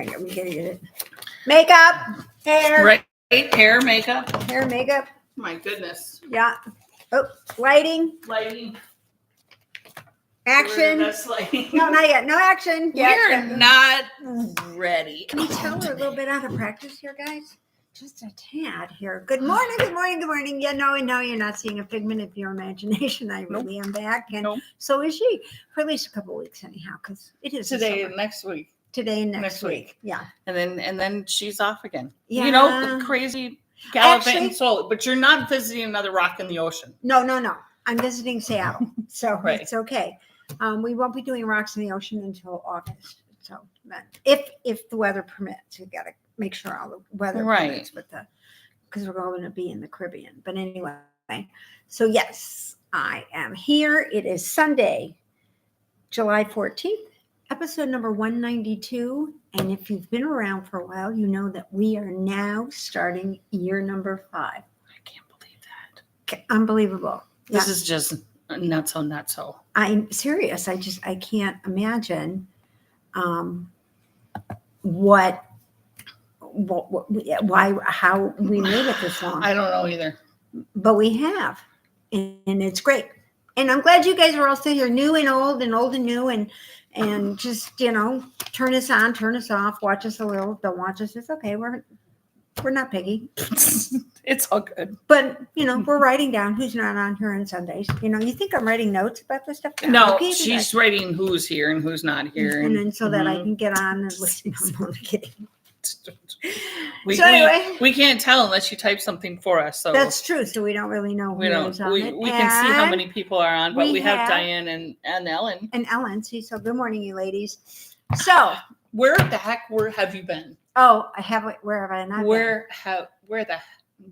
Yeah, we get it. Makeup, hair. Right. Hair, makeup. Hair, makeup. My goodness. Yeah. Oh, lighting. Lighting. Action. That's lighting. No, not yet. No action. We're not ready. Can you tell we're a little bit out of practice here, guys? Just a tad here. Good morning, good morning, good morning. Yeah, no, you're not seeing a figment of your imagination. I really am back. And so is she for at least a couple of weeks anyhow, because it is today and next week. Today and next week. Yeah. And then she's off again. Yeah. You know, the crazy gallivanting soul. But you're not visiting another rock in the ocean. No. I'm visiting Seattle. So right. It's okay. We won't be doing rocks in the ocean until August. So if the weather permits, we've got to make sure all the weather permits because we're going to be in the Caribbean. But anyway, so yes, I am here. It is Sunday, July 14th, episode number 192. And if you've been around for a while, you know that we are now starting year number 5. I can't believe that. Unbelievable. This is just not so. I'm serious. I can't imagine how we made it this long. I don't know either. But we have, and it's great. And I'm glad you guys are all still here, new and old and new, and just, turn us on, turn us off, watch us a little, don't watch us. It's okay. We're not piggy. It's all good. But, we're writing down who's not on here on Sundays. You think I'm writing notes about this stuff? No, she's writing who's here and who's not here. And then so that I can get on and listen. I'm kidding. We can't tell unless you type something for us. So that's true. So we don't really know who is on it. We can see how many people are on, but we have Diane and Ellen. And Ellen. See, so good morning, you ladies. So where the heck have you been? Oh, I have. Where have I not been?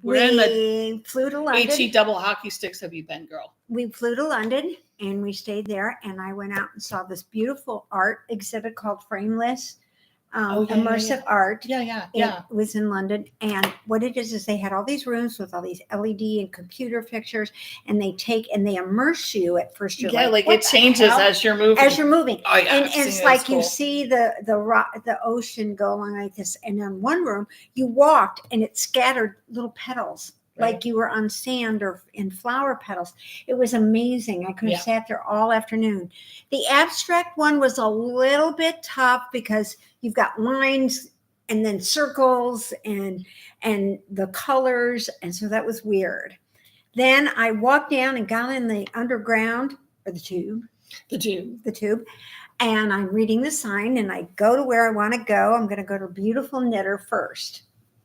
We flew to London. HE double hockey sticks have you been, girl? We flew to London and we stayed there, and I went out and saw this beautiful art exhibit called Frameless. Immersive art. Yeah. It was in London. And what it is they had all these rooms with all these LED and computer pictures, and they immerse you at first. You're like it changes as you're moving. Oh, yeah, and it's like you see the ocean go along like this. And in one room, you walked and it scattered little petals. Right. Like you were on sand or in flower petals. It was amazing. I could have sat there all afternoon. The abstract one was a little bit tough because you've got lines and then circles and the colors. And so that was weird. Then I walked down and got in the underground or the tube. And I'm reading the sign and I go to where I want to go. I'm going to go to Beautiful Knitter first.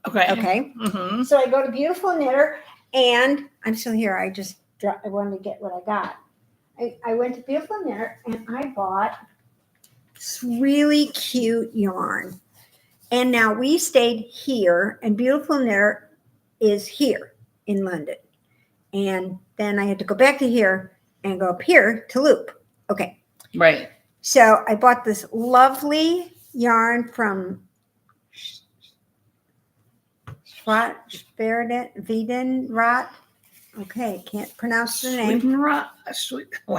Okay. Mm-hmm. So I go to Beautiful Knitter, and I'm still here. I wanted to get what I got. I went to Beautiful Knitter, and I bought this really cute yarn. And now we stayed here, and Beautiful Knitter is here in London. And then I had to go back to here and go up here to Loop. Okay. Right. So I bought this lovely yarn from Wiedenrot. Okay, can't pronounce the name.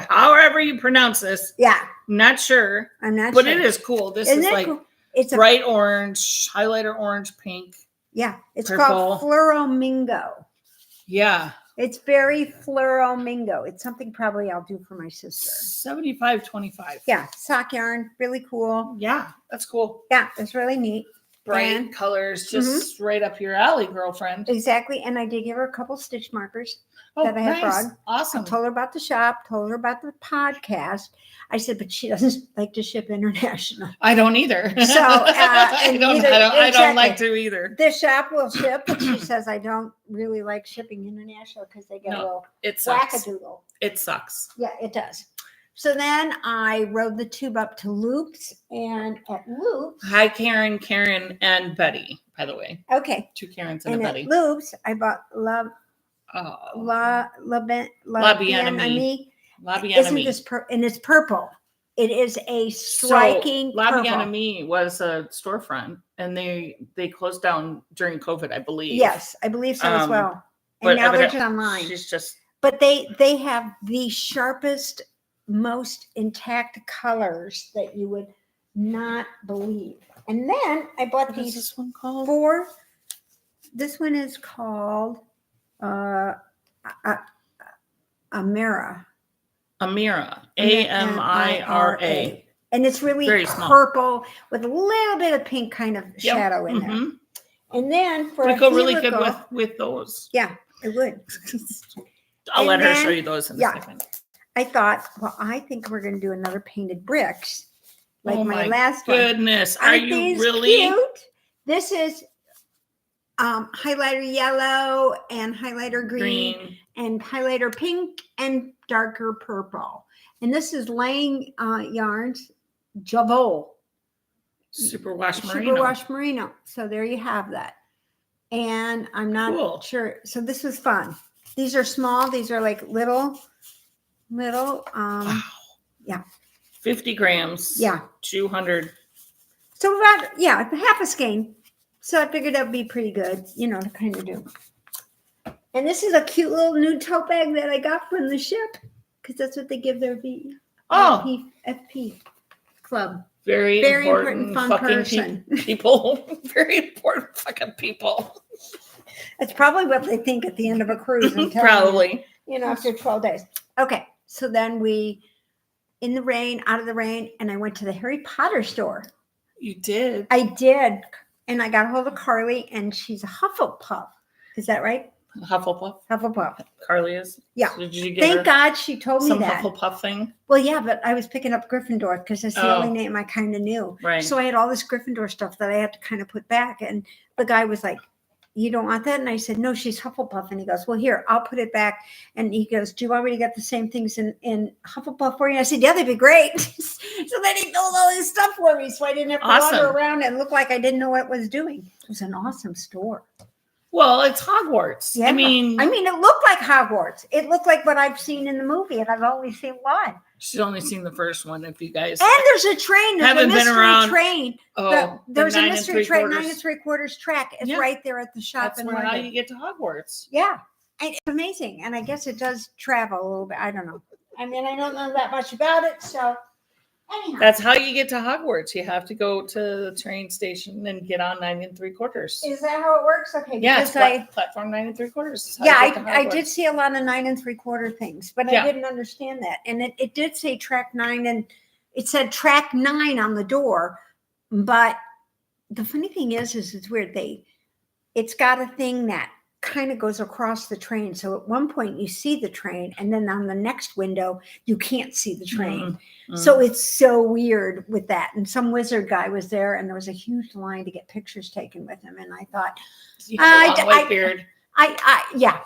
However you pronounce this. Yeah. Not sure. I'm not sure. But it is cool. This is like cool? It's bright orange, highlighter orange, pink. Yeah. It's purple. Called Fluoromingo. Yeah. It's very Fluoromingo. It's something probably I'll do for my sister. 75.25. Yeah. Sock yarn. Really cool. Yeah. That's cool. Yeah. It's really neat. Bright colors, just right up your alley, girlfriend. Exactly. And I did give her a couple stitch markers that I had brought. Awesome. I told her about the shop, told her about the podcast. I said, but she doesn't like to ship international. I don't either. So I don't like to either. The shop will ship, but she says I don't really like shipping international because they get a little wackadoodle. It sucks. Yeah, it does. So then I rode the tube up to Loops, and at Loops. Hi, Karen, and Betty, by the way. Okay. 2 Karens and a Betty. At Loops, I bought La Bien-Ami. Isn't this and it's purple. It is a striking La Bien-Ami was a storefront, and they closed down during COVID, I believe. Yes, I believe so as well. And now they're just online. But they have the sharpest, most intact colors that you would not believe. And then I bought What these is this one called? 4. This one is called Amira. Amira. Amira. And it's really Very small. purple with a little bit of pink kind of shadow in there. And then for Would it go really good with those? Yeah, it would. I'll let her show you those in a second. I thought, well, I think we're going to do another painted bricks. Like oh my my last goodness. one. Are you really? Cute? This is highlighter yellow and highlighter green and highlighter pink and darker purple. And this is Lang Yarns Javol. Superwash Merino. So there you have that. And I'm not sure. So this was fun. These are small. These are like little. Wow. Yeah. 50 grams. Yeah. 200. So about, half a skein. So I figured that would be pretty good, to kind of do. And this is a cute little nude tote bag that I got from the ship because that's what they give their FP club. Very important fun fucking person. People. Very important fucking people. That's probably what they think at the end of a cruise. Probably. After 12 days. Okay. So then we, in the rain, out of the rain, and I went to the Harry Potter store. You did? I did. And I got a hold of Carly, and she's a Hufflepuff. Is that right? Hufflepuff. Carly is? Yeah. So did you get Thank God she told me that. Some Hufflepuff thing? Well, yeah, but I was picking up Gryffindor because it's the only name I kind of knew. Right. So I had all this Gryffindor stuff that I had to kind of put back. And the guy was like, you don't want that? And I said, no, she's Hufflepuff. And he goes, well, here, I'll put it back. And he goes, do you want me to get the same things in Hufflepuff for you? And I said, yeah, that'd be great. So then he filled all his stuff for me so I didn't have to wander around and look like I didn't know what it was doing. It was an awesome store. Well, it's Hogwarts. Yeah. I mean, it looked like Hogwarts. It looked like what I've seen in the movie, and I've only seen one. She's only seen the first one. If you guys and there's a train. There's a mystery train. Oh, there's a mystery train, 9 3/4 track. It's right there at the shop. That's how you get to Hogwarts. Yeah, and it's amazing. And I guess it does travel a little bit. I don't know. I mean, I don't know that much about it, so. Anyhow. That's how you get to Hogwarts. You have to go to the train station and get on 9 3/4. Is that how it works? Okay. Yeah, platform 9 3/4. Yeah, I did see a lot of 9 3/4 things, but I didn't understand that. And it did say track 9, and it said track 9 on the door. But the funny thing is it's weird. It's got a thing that kind of goes across the train. So at one point you see the train, and then on the next window you can't see the train. Mm-hmm. So it's so weird with that. And some wizard guy was there, and there was a huge line to get pictures taken with him. And I thought, white beard. Yeah,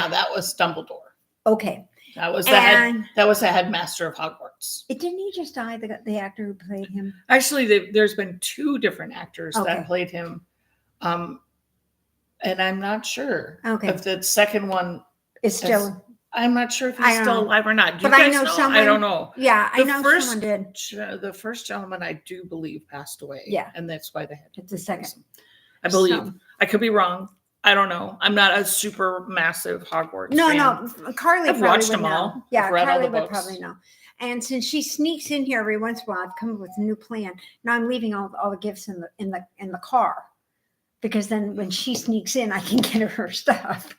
that was Dumbledore. Okay, that was the headmaster of Hogwarts. Didn't he just die? The actor who played him. Actually, there's been 2 different actors that played him. And I'm not sure if the second one is still. I'm not sure if he's still alive or not. But I know someone. I don't know. Yeah, I know someone did. The first gentleman I do believe passed away. Yeah, and that's why they had to. It's the second. I believe. So. I could be wrong. I don't know. I'm not a super massive Hogwarts fan. No. Carly I've probably watched would them know. all. Yeah, I've read Carly all the would probably know. And since she sneaks in here every once in a while, I've come up with a new plan. Now I'm leaving all the gifts in the car. Because then when she sneaks in, I can get her stuff.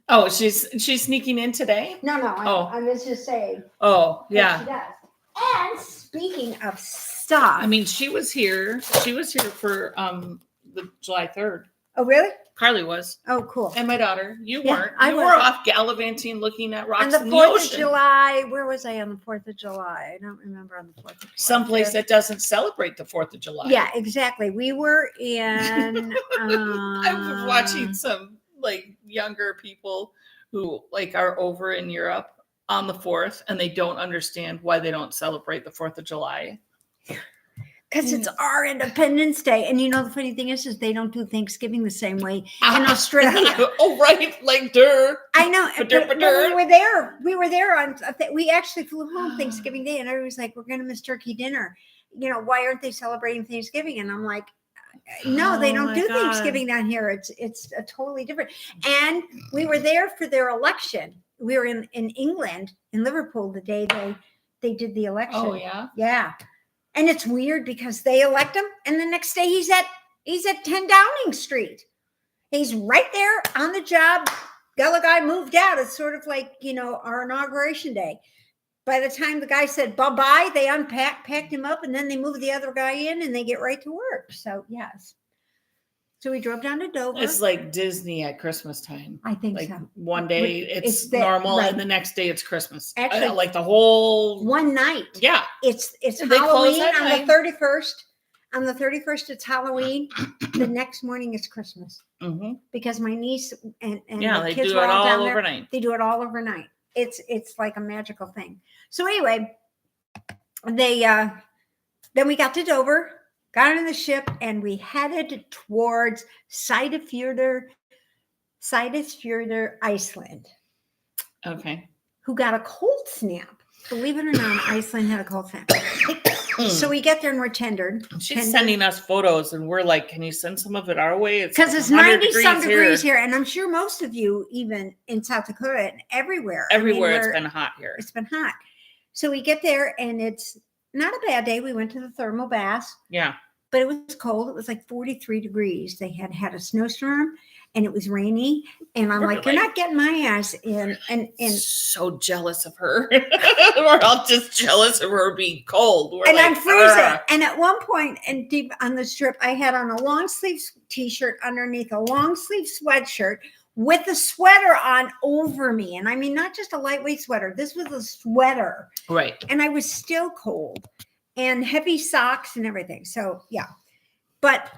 Oh, she's sneaking in today? No. I was just saying. Oh, yeah. She does. And speaking of stuff. I mean, she was here. She was here for the July 3rd. Oh, really? Carly was. Oh, cool. And my daughter. You weren't. You were off gallivanting, looking at rocks in the ocean. On the 4th of July. Where was I on the 4th of July? I don't remember on the 4th of July. Someplace that doesn't celebrate the 4th of July. Yeah, exactly. We were in... I was watching some younger people who are over in Europe on the 4th, and they don't understand why they don't celebrate the 4th of July. Because it's our Independence Day. And the funny thing is they don't do Thanksgiving the same way in Australia. Oh, right. I know. But we were there. We actually flew home Thanksgiving Day, and everybody's like, we're going to miss turkey dinner. Why aren't they celebrating Thanksgiving? And I'm like, no, they don't do Thanksgiving down here. It's a totally different. And we were there for their election. We were in England, in Liverpool, the day they did the election. Oh, yeah? Yeah. And it's weird because they elect him, and the next day he's at 10 Downing Street. He's right there on the job. The guy moved out. It's sort of like, our inauguration day. By the time the guy said bye-bye, they packed him up, and then they moved the other guy in, and they get right to work. So, yes. So we drove down to Dover. It's like Disney at Christmas time. I think like so. One day it's normal, right. And the next day it's Christmas. Actually, like the whole one night. Yeah. It's Halloween on the 31st. On the 31st, it's Halloween. The next morning is Christmas. Mm-hmm. Because my niece and the kids were all down overnight. They do it all overnight. It's like a magical thing. So anyway, they then we got to Dover, got on the ship, and we headed towards Seyðisfjörður, Iceland. Okay. Who got a cold snap? Believe it or not, Iceland had a cold snap. So we get there and we're tendered. She's sending us photos, and we're like, "Can you send some of it our way?" Because it's 90-some degrees here, and I'm sure most of you, even in South Dakota and everywhere. It's been hot here. It's been hot. So we get there, and it's not a bad day. We went to the thermal baths. Yeah. But it was cold. It was like 43 degrees. They had a snowstorm, and it was rainy. And I'm like, you're not getting my ass in. And so jealous of her. We're all just jealous of her being cold. And I'm freezing. And at one point, and deep on the trip, I had on a long sleeve t-shirt underneath a long sleeve sweatshirt with a sweater on over me. And I mean, not just a lightweight sweater. This was a sweater. Right. And I was still cold. And heavy socks and everything. So, yeah.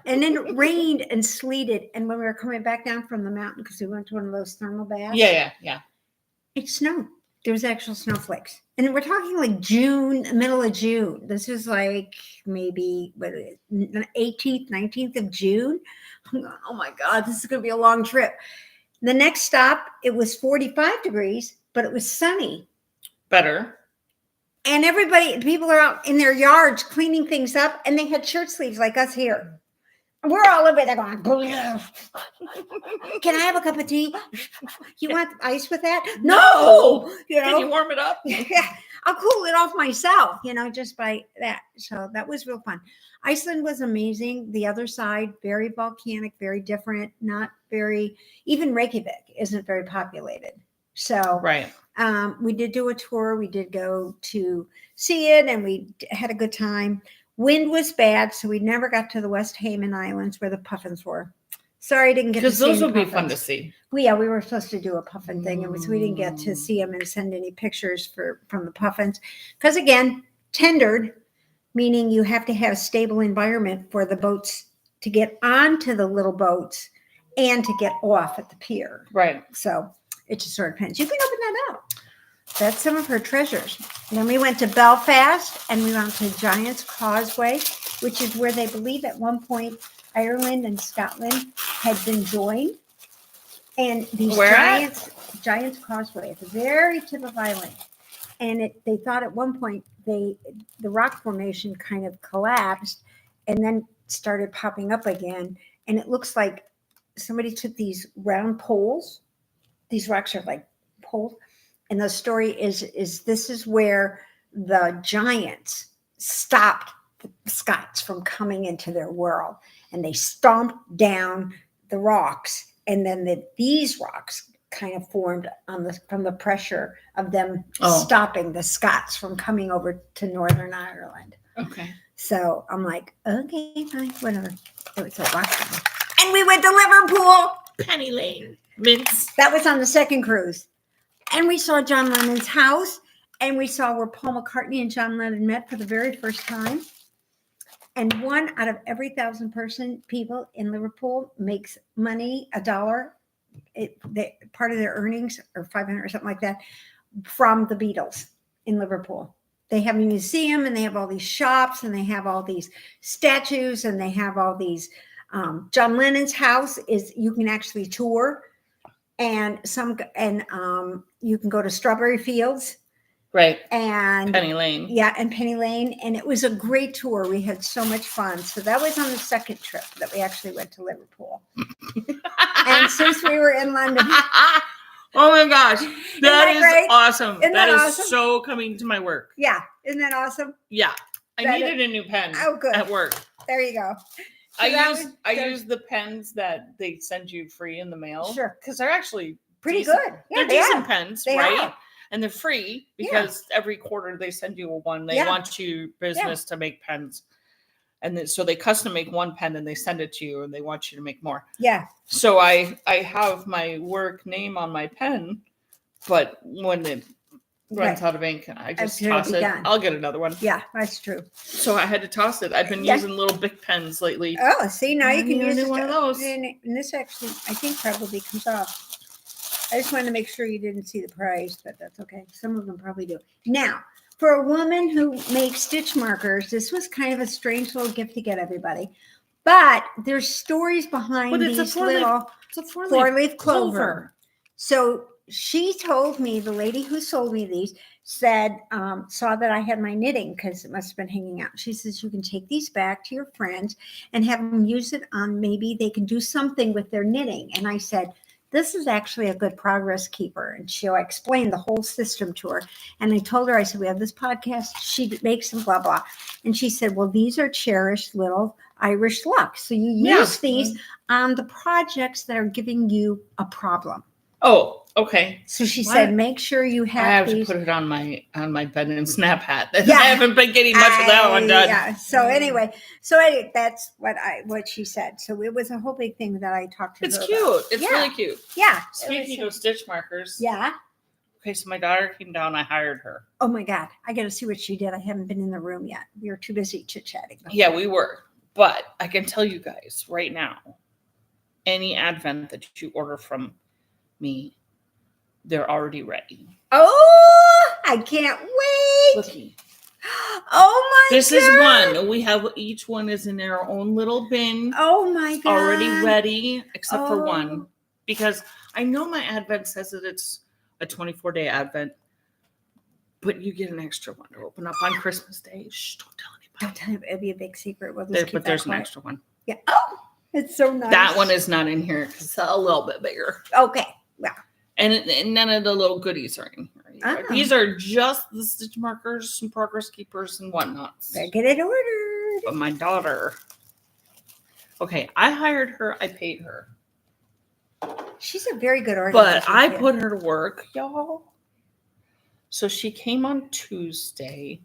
And then it rained and sleeted. And when we were coming back down from the mountain, because we went to one of those thermal baths. Yeah. It snowed. There was actual snowflakes. And we're talking like June, middle of June. This was like maybe 18th, 19th of June. I'm going, oh my God, this is going to be a long trip. The next stop, it was 45 degrees, but it was sunny. Better. And people are out in their yards cleaning things up, and they had shirt sleeves like us here. And we're all over there going, can I have a cup of tea? You want ice with that? No. Can you warm it up? Yeah, I'll cool it off myself, just by that. So that was real fun. Iceland was amazing. The other side, very volcanic, very different, not very, even Reykjavik isn't very populated. So right. We did do a tour. We did go to see it, and we had a good time. Wind was bad, so we never got to the West Hayman Islands where the puffins were. Sorry, I didn't get to see because those would be fun to see. We were supposed to do a puffin thing, and we didn't get to see them and send any pictures from the puffins. Because again, tendered, meaning you have to have a stable environment for the boats to get onto the little boats and to get off at the pier. Right. So it just sort of depends. You can open that up. That's some of her treasures. And then we went to Belfast, and we went to Giant's Causeway, which is where they believe at one point Ireland and Scotland had been joined. And these Giant's Causeway at the very tip of Ireland. And they thought at one point the rock formation kind of collapsed and then started popping up again. And it looks like somebody took these round poles. These rocks are like poles. And the story is this is where the giants stopped the Scots from coming into their world. And they stomped down the rocks. And then these rocks kind of formed from the pressure of them stopping the Scots from coming over to Northern Ireland. Okay. So I'm like, okay, fine, whatever. It was a rock. And we went to Liverpool. Penny Lane. Mints. That was on the second cruise. And we saw John Lennon's house, and we saw where Paul McCartney and John Lennon met for the very first time. And 1 out of every 1,000 people in Liverpool makes money, $1. Part of their earnings, or 500 or something like that, from the Beatles in Liverpool. They have a museum, and they have all these shops, and they have all these statues, and they have all these. John Lennon's house you can actually tour. And you can go to Strawberry Fields. Right. And Penny Lane. Yeah, and Penny Lane. And it was a great tour. We had so much fun. So that was on the second trip that we actually went to Liverpool. And since we were in London. Oh my gosh. That is great? awesome. Isn't that is awesome? So coming to my work. Yeah. Isn't that awesome? Yeah. I needed a new pen. Oh, good. At work. There you go. So I use the pens that they send you free in the mail. Sure. Because they're actually pretty decent. good. Yeah, they're decent pens, they right? Are. And they're free because every quarter they send you one. They want you business to make pens. And then, so they custom make one pen and they send it to you and they want you to make more. Yeah. So I have my work name on my pen, but when it runs out of ink, I just toss it. I'll get another one. Yeah, that's true. So I had to toss it. I've been using little big pens lately. Oh, see, now you can use one of those. And this actually, I think, probably comes off. I just wanted to make sure you didn't see the price, but that's okay. Some of them probably do. Now, for a woman who makes stitch markers, this was kind of a strange little gift to get everybody. But there's stories behind these little four-leaf clover. So she told me, the lady who sold me these, said, saw that I had my knitting because it must have been hanging out. She says, you can take these back to your friends and have them use it on, maybe they can do something with their knitting. And I said, this is actually a good progress keeper. And she'll explain the whole system to her. And I told her, I said, we have this podcast. She makes them, blah, blah. And she said, well, these are cherished little Irish luck. So you use these on the projects that are giving you a problem. Oh, okay. So she said, make sure you have I have to put it on my Ben and Snap hat. I haven't been getting much of that one done. Yeah. So anyway, that's what she said. So it was a whole big thing that I talked to her about. It's cute. It's really cute. Yeah. Speaking of stitch markers. Yeah. Okay, so my daughter came down. I hired her. Oh my God. I got to see what she did. I haven't been in the room yet. We were too busy chit-chatting. Yeah, we were. But I can tell you guys right now, any advent that you order from me, they're already ready. Oh, I can't wait. Looky. Oh my God. This is one. We have, each one is in their own little bin. Oh my God. Already ready, except for one. Because I know my advent says that it's a 24-day advent, but you get an extra one to open up on Christmas Day. Shh, don't tell anybody. Don't tell anybody. It'd be a big secret. We'll but there's an extra one. Yeah. Oh, it's so nice. That one is not in here because it's a little bit bigger. Okay. Well. And none of the little goodies are in here. These are just the stitch markers, some progress keepers, and whatnots. Better get it ordered. But my daughter. Okay, I hired her. I paid her. She's a very good organizer. But I put her to work, y'all. So she came on Tuesday.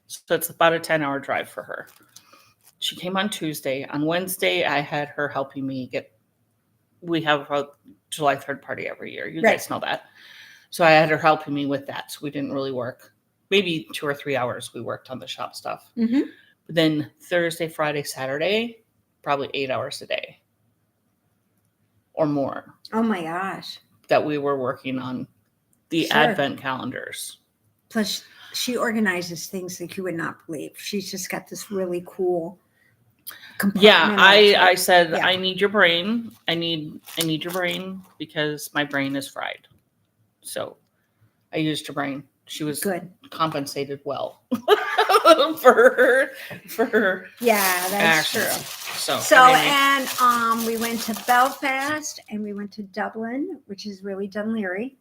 So it's about a 10-hour drive for her. She came on Tuesday. On Wednesday, I had her helping me we have a July 3rd party every year. You guys know that. So I had her helping me with that. So we didn't really work. Maybe 2 or 3 hours we worked on the shop stuff. Mm-hmm. But then Thursday, Friday, Saturday, probably 8 hours a day. Or more. Oh my gosh. That we were working on the advent calendars. Plus, she organizes things like you would not believe. She's just got this really cool Yeah, I said, I need your brain. I need your brain because my brain is fried. So I used her brain. She was compensated well for her. Yeah, that's true. So and we went to Belfast and we went to Dublin, which is really Dunleary.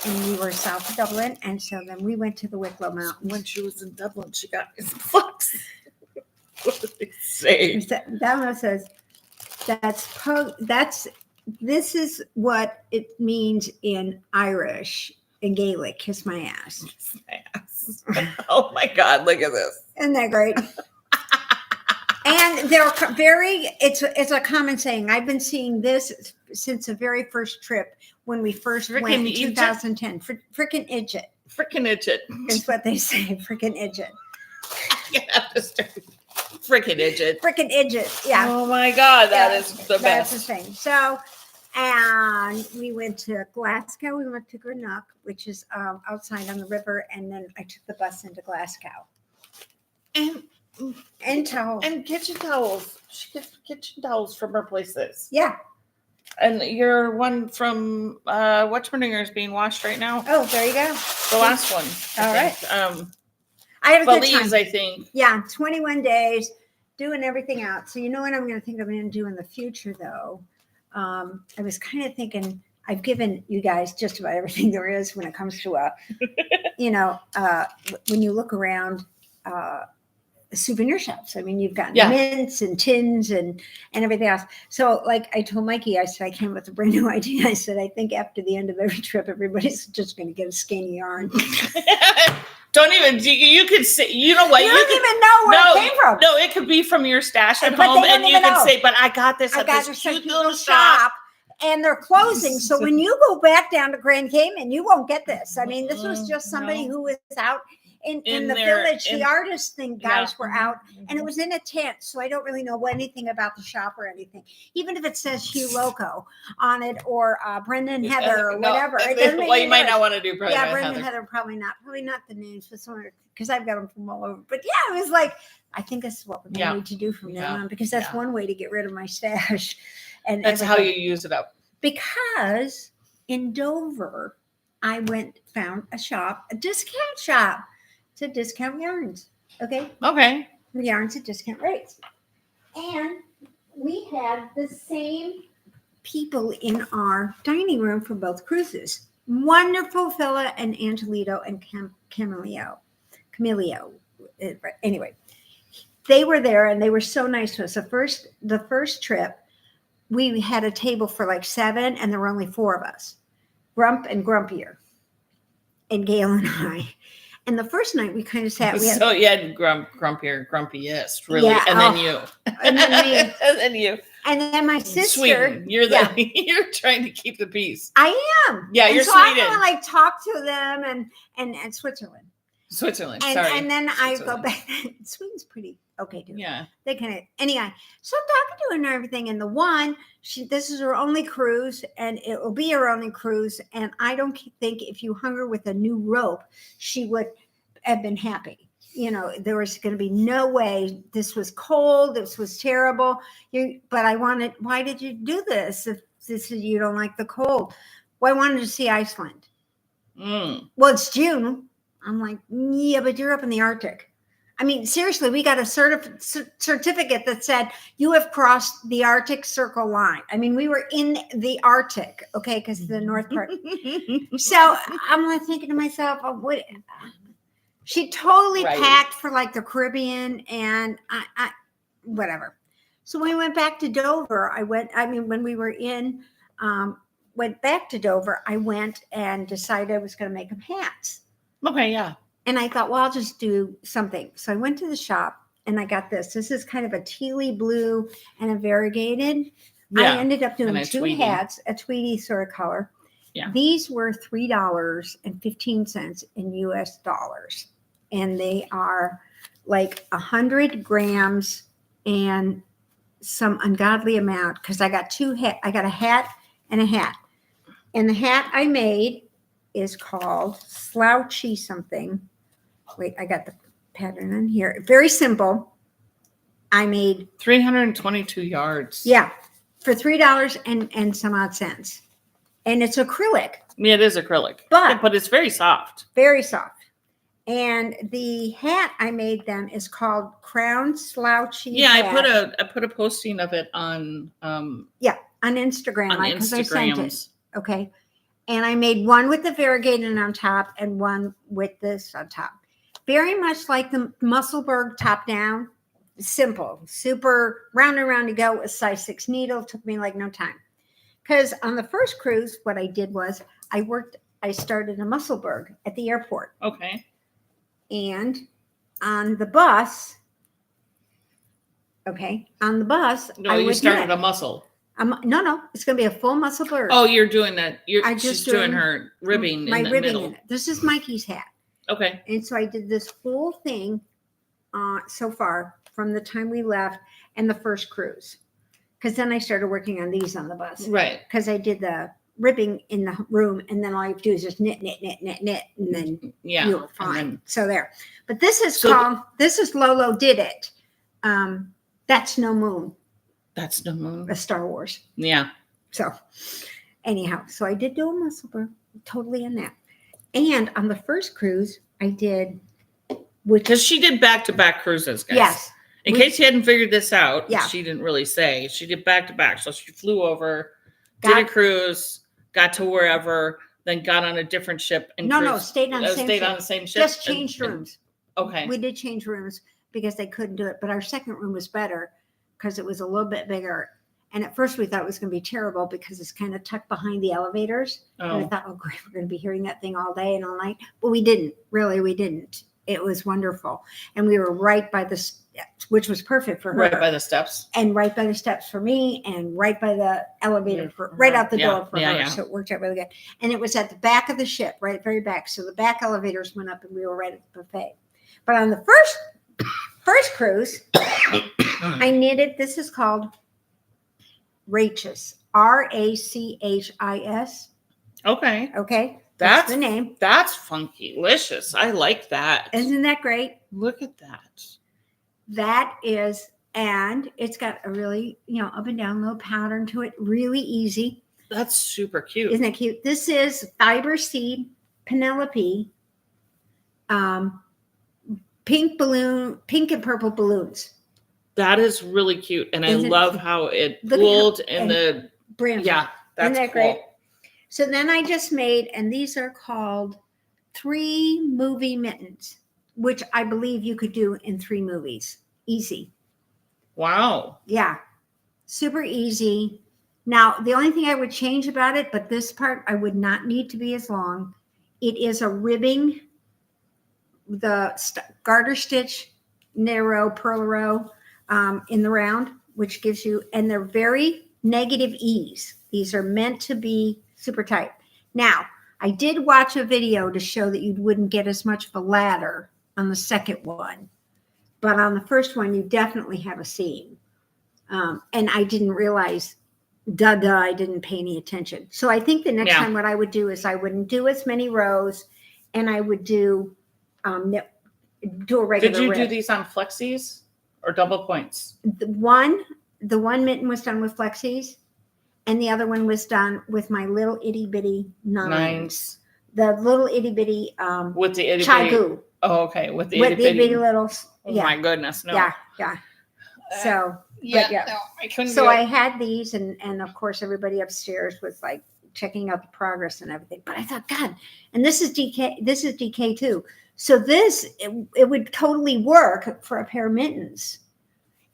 And we were south of Dublin. And so then we went to the Wicklow Mountains. When she was in Dublin, she got his books. What did they say? That one says, this is what it means in Irish, in Gaelic, kiss my ass. Kiss my ass. Oh my God, look at this. Isn't that great? And they're it's a common saying. I've been seeing this since the very first trip when we first went in 2010. Frickin' idjit. Frickin' idjit. Is what they say. Frickin' idjit. You have to start. Frickin' idjit. Frickin' idjit. Yeah. Oh my God, that is the best. That's the thing. So, and we went to Glasgow. We went to Greenock, which is outside on the river, and then I took the bus into Glasgow. And towels. And kitchen towels. She gets kitchen towels from her places. Yeah. And your one from Whatchmaninger is being washed right now. Oh, there you go. The last one. All right. I have a good time. I think. Yeah, 21 days, doing everything out. So you know what I'm going to do in the future, though? I was kind of thinking, I've given you guys just about everything there is when it comes to when you look around souvenir shops. I mean, you've got Yeah. mints and tins and everything else. So like I told Mikey, I said, I came up with a brand new idea. I said, I think after the end of every trip, everybody's just going to get a skeiny yarn. Don't even, you could say, you know what? You don't even know where it came from. No, it could be from your stash at But home, they don't and you even can know. say, but I got this I at got this this cute little shop. and they're closing. So when you go back down to Grand Cayman, you won't get this. I mean, this was just somebody who was out in the village. The artist guys were out, and it was in a tent. So I don't really know anything about the shop or anything. Even if it says Hugh Loco on it or Brendan Heather or whatever. Well, you might not want to do Brendan Heather, probably not the names, but somewhere, because I've got them from all over. But yeah, it was like, I think this is what we're going to need to do from now on, because that's one way to get rid of my stash. And that's how you use it up. Because in Dover, I found a shop, a discount shop to discount yarns. Okay. Yarns at discount rates. And we had the same people in our dining room for both cruises. Wonderful fella and Angelito and Camilio. Anyway, they were there and they were so nice to us. The first trip, we had a table for like 7 and there were only 4 of us. Grump and Grumpier. And Gail and I. And the first night we kind of sat. So you had Grumpier, Grumpiest, really. Yeah, and then you. And then me. And then you. And then my sister. Sweden. You're trying to keep the peace. I am. Yeah, you're so Sweden. I want to like talk to them and Switzerland. Sorry. And then I go back. Sweden's pretty okay, dude. Yeah. They kind of, anyway. So I'm talking to her and everything. And the one, this is her only cruise, and it will be her only cruise. And I don't think if you hung her with a new rope, she would have been happy. You know, there was going to be no way. This was cold. This was terrible. But I wanted, why did you do this? If you don't like the cold. Well, I wanted to see Iceland. Well, it's June. I'm like, yeah, but you're up in the Arctic. I mean, seriously, we got a certificate that said you have crossed the Arctic Circle line. I mean, we were in the Arctic, okay, because the north part. So I'm like thinking to myself, what? She totally packed for like the Caribbean, and I whatever. So when we went back to Dover, when we were went back to Dover, I went and decided I was going to make them hats. Okay, yeah. And I thought, well, I'll just do something. So I went to the shop and I got this. This is kind of a tealy blue and a variegated. Yeah. I ended up doing 2 hats, a tweedy sort of color. Yeah. These were $3.15 in US dollars. And they are like 100 grams and some ungodly amount, because I got 2 hats. I got a hat and a hat. And the hat I made is called Slouchy something. Wait, I got the pattern in here. Very simple. I made 322 yards. Yeah, for $3 and some odd cents. And it's acrylic. Yeah, it is acrylic. But it's very soft. Very soft. And the hat I made them is called Crown Slouchy. Yeah, hat. I put a posting of it on on Instagram. Because I sent it. Okay. And I made one with the variegated on top and one with this on top. Very much like the Musselburgh top down. Simple, super round and round to go with size 6 needle. Took me like no time. Because on the first cruise, what I did was I started in Musselburgh at the airport. Okay. And on the bus, you started a muscle. No, it's going to be a full Musselburgh. Oh, you're doing that. She's doing her ribbing in the middle. In it. This is Mikey's hat. Okay. And so I did this whole thing so far from the time we left and the first cruise. Because then I started working on these on the bus. Right. Because I did the ribbing in the room, and then all you have to do is just knit, and then you were fine. So there. But this is Lolo Did It. That's No Moon. That's No Moon. A Star Wars. Yeah. So anyhow, so I did do a Musselburgh, totally in that. And on the first cruise, I did, because she did back-to-back cruises, guys. Yes. In case you hadn't figured this out, she didn't really say. She did back-to-back. So she flew over, did a cruise, got to wherever, then got on a different ship. And stayed on the same ship. on the same ship. Just changed rooms. Okay. We did change rooms because they couldn't do it. But our second room was better because it was a little bit bigger. And at first we thought it was going to be terrible because it's kind of tucked behind the elevators. And I thought, oh, great, we're going to be hearing that thing all day and all night. But we didn't. Really, we didn't. It was wonderful. And we were right by the steps, which was perfect for her. Right by the steps. And right by the steps for me, and right by the elevator, right out the door for her. Yeah. So it worked out really good. And it was at the back of the ship, right, very back. So the back elevators went up and we were right at the buffet. But on the first cruise, I knitted, this is called Rachis, Rachis. Okay. Okay. That's the name. That's funky-licious. I like that. Isn't that great? Look at that. That is, and it's got a really, up and down little pattern to it. Really easy. That's super cute. Isn't that cute? This is Fiber Seed Penelope, pink and purple balloons. That is really cute. And I love how it pulled in the brim. Yeah, that's Isn't that cool. great? So then I just made, and these are called 3 movie mittens, which I believe you could do in 3 movies. Easy. Wow. Yeah. Super easy. Now, the only thing I would change about it, but this part I would not need to be as long. It is a ribbing, the garter stitch, narrow purl row in the round, which gives you, and they're very negative ease. These are meant to be super tight. Now, I did watch a video to show that you wouldn't get as much of a ladder on the second one. But on the first one, you definitely have a seam. And I didn't realize, I didn't pay any attention. So I think the next time what I would do is I wouldn't do as many rows, and I would do a regular Did you rib. do these on flexies or double points? The one mitten was done with flexies, and the other one was done with my little itty bitty nines. The little itty bitty with the itty chai bitty. goo. Oh, okay. With the With itty the bitty. bitty little. Oh my goodness, no. Yeah. So No, I couldn't. So I had these, and of course everybody upstairs was like checking out the progress and everything. But I thought, God, and this is DK. This is DK too. So it would totally work for a pair of mittens.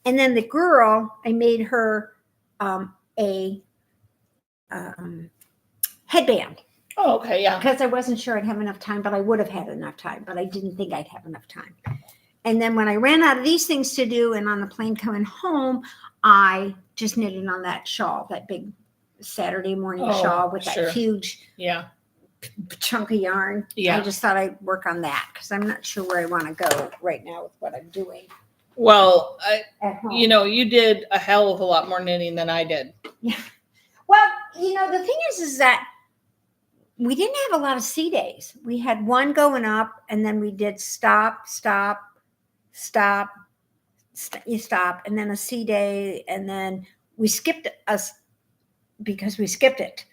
And then the girl, I made her a headband. Oh, okay, yeah. Because I wasn't sure I'd have enough time, but I would have had enough time. But I didn't think I'd have enough time. And then when I ran out of these things to do, and on the plane coming home, I just knitted on that shawl, that big Saturday morning shawl with that huge chunk of yarn. Yeah. I just thought I'd work on that because I'm not sure where I want to go right now with what I'm doing. Well, at home. You did a hell of a lot more knitting than I did. Yeah. Well, the thing is that we didn't have a lot of C days. We had one going up, and then we did stop, and then a C day, and then we skipped us because we skipped it.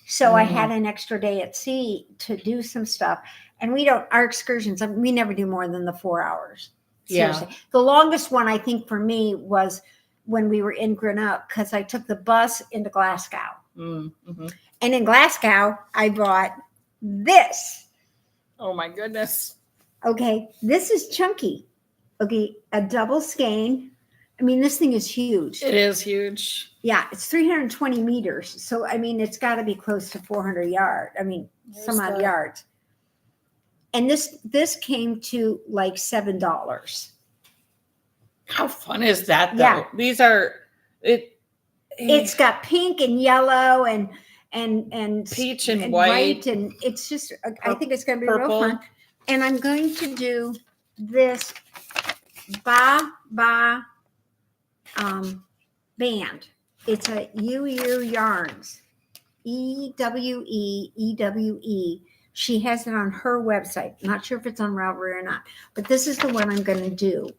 So I had an extra day at sea to do some stuff. And our excursions, we never do more than the 4 hours. Seriously. Yeah. The longest one, I think, for me was when we were in Greenock, because I took the bus into Glasgow. Mm-hmm. And in Glasgow, I bought this. Oh, my goodness. Okay. This is chunky. Okay. A double skein. I mean, this thing is huge. It is huge. Yeah. It's 320 meters. So, I mean, it's got to be close to 400 yards. I mean, some odd yards. And this came to like $7. How fun is that, though? Yeah. These are It's got pink and yellow and peach and white, and it's just. I think it's going to be real fun. And I'm going to do this band. It's a UU Yarns, EWE. She has it on her website. Not sure if it's on Ravelry or not, but this is the one I'm going to do.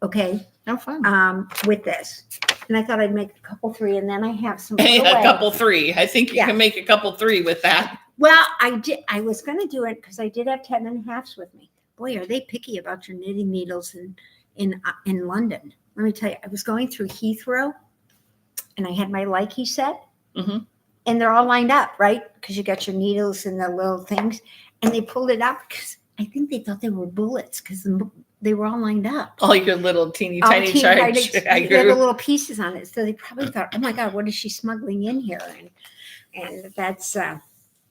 Okay. No fun. With this. And I thought I'd make a couple 3, and then I have some. A couple 3. I think you can make a couple 3 with that. Well, I was going to do it because I did have 10.5s with me. Boy, are they picky about your knitting needles in London. Let me tell you, I was going through Heathrow, and I had my Likey set, and they're all lined up, right? Because you got your needles and the little things, and they pulled it up because I think they thought they were bullets because they were all lined up. All your little teeny All tiny teeny charge. tiny- they had the little pieces on it. So they probably thought, oh my God, what is she smuggling in here? And that's,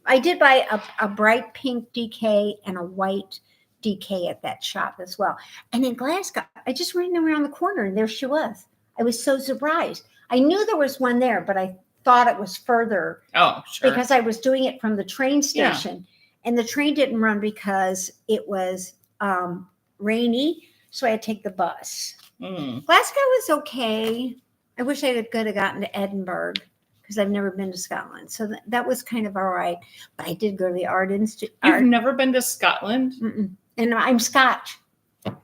I did buy a bright pink DK and a white DK at that shop as well. And in Glasgow, I just ran around the corner and there she was. I was so surprised. I knew there was one there, but I thought it was further. Oh, sure. Because I was doing it from the train station, and the train didn't run because it was rainy, so I had to take the bus. Glasgow was okay. I wish I could have gotten to Edinburgh because I've never been to Scotland, so that was kind of all right. But I did go to the Art Institute. You've never been to Scotland? And I'm Scotch.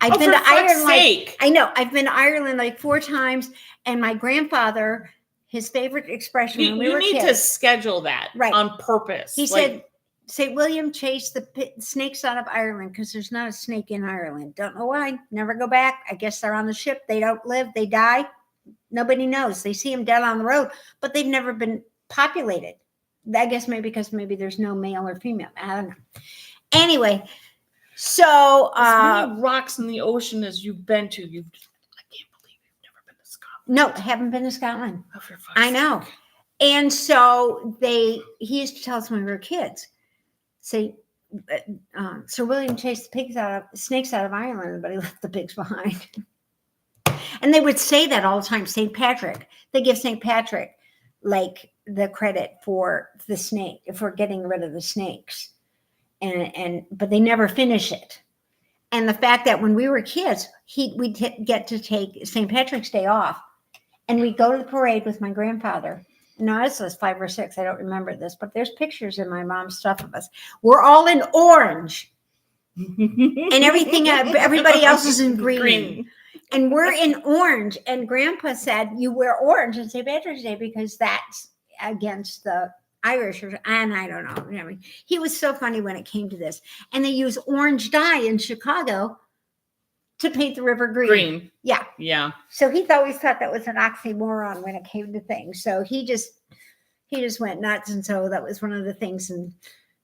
I've been to Ireland. I know. I've been to Ireland like 4 times, and my grandfather, his favorite expression when we were kids. You need to schedule that on purpose. He said, St. William chased the snakes out of Ireland because there's not a snake in Ireland. Don't know why. Never go back. I guess they're on the ship. They don't live. They die. Nobody knows. They see them dead on the road, but they've never been populated. I guess maybe because there's no male or female. I don't know. Anyway, so as many rocks in the ocean as you've been to, I can't believe you've never been to Scotland. No, I haven't been to Scotland. Oh, for fuck's I know. sake. And so he used to tell us when we were kids, say, Sir William chased the snakes out of Ireland, but he left the pigs behind. And they would say that all the time. St. Patrick, they give St. Patrick like the credit for the snake, for getting rid of the snakes. But they never finish it. And the fact that when we were kids, we'd get to take St. Patrick's Day off, and we'd go to the parade with my grandfather. No, I was 5 or 6. I don't remember this, but there's pictures in my mom's stuff of us. We're all in orange, and everybody else is in green. And we're in orange. And Grandpa said, you wear orange on St. Patrick's Day because that's against the Irish, and I don't know. I mean, he was so funny when it came to this. And they use orange dye in Chicago to paint the river green. Yeah. So he always thought that was an oxymoron when it came to things. So he just went nuts. And so that was one of the things. And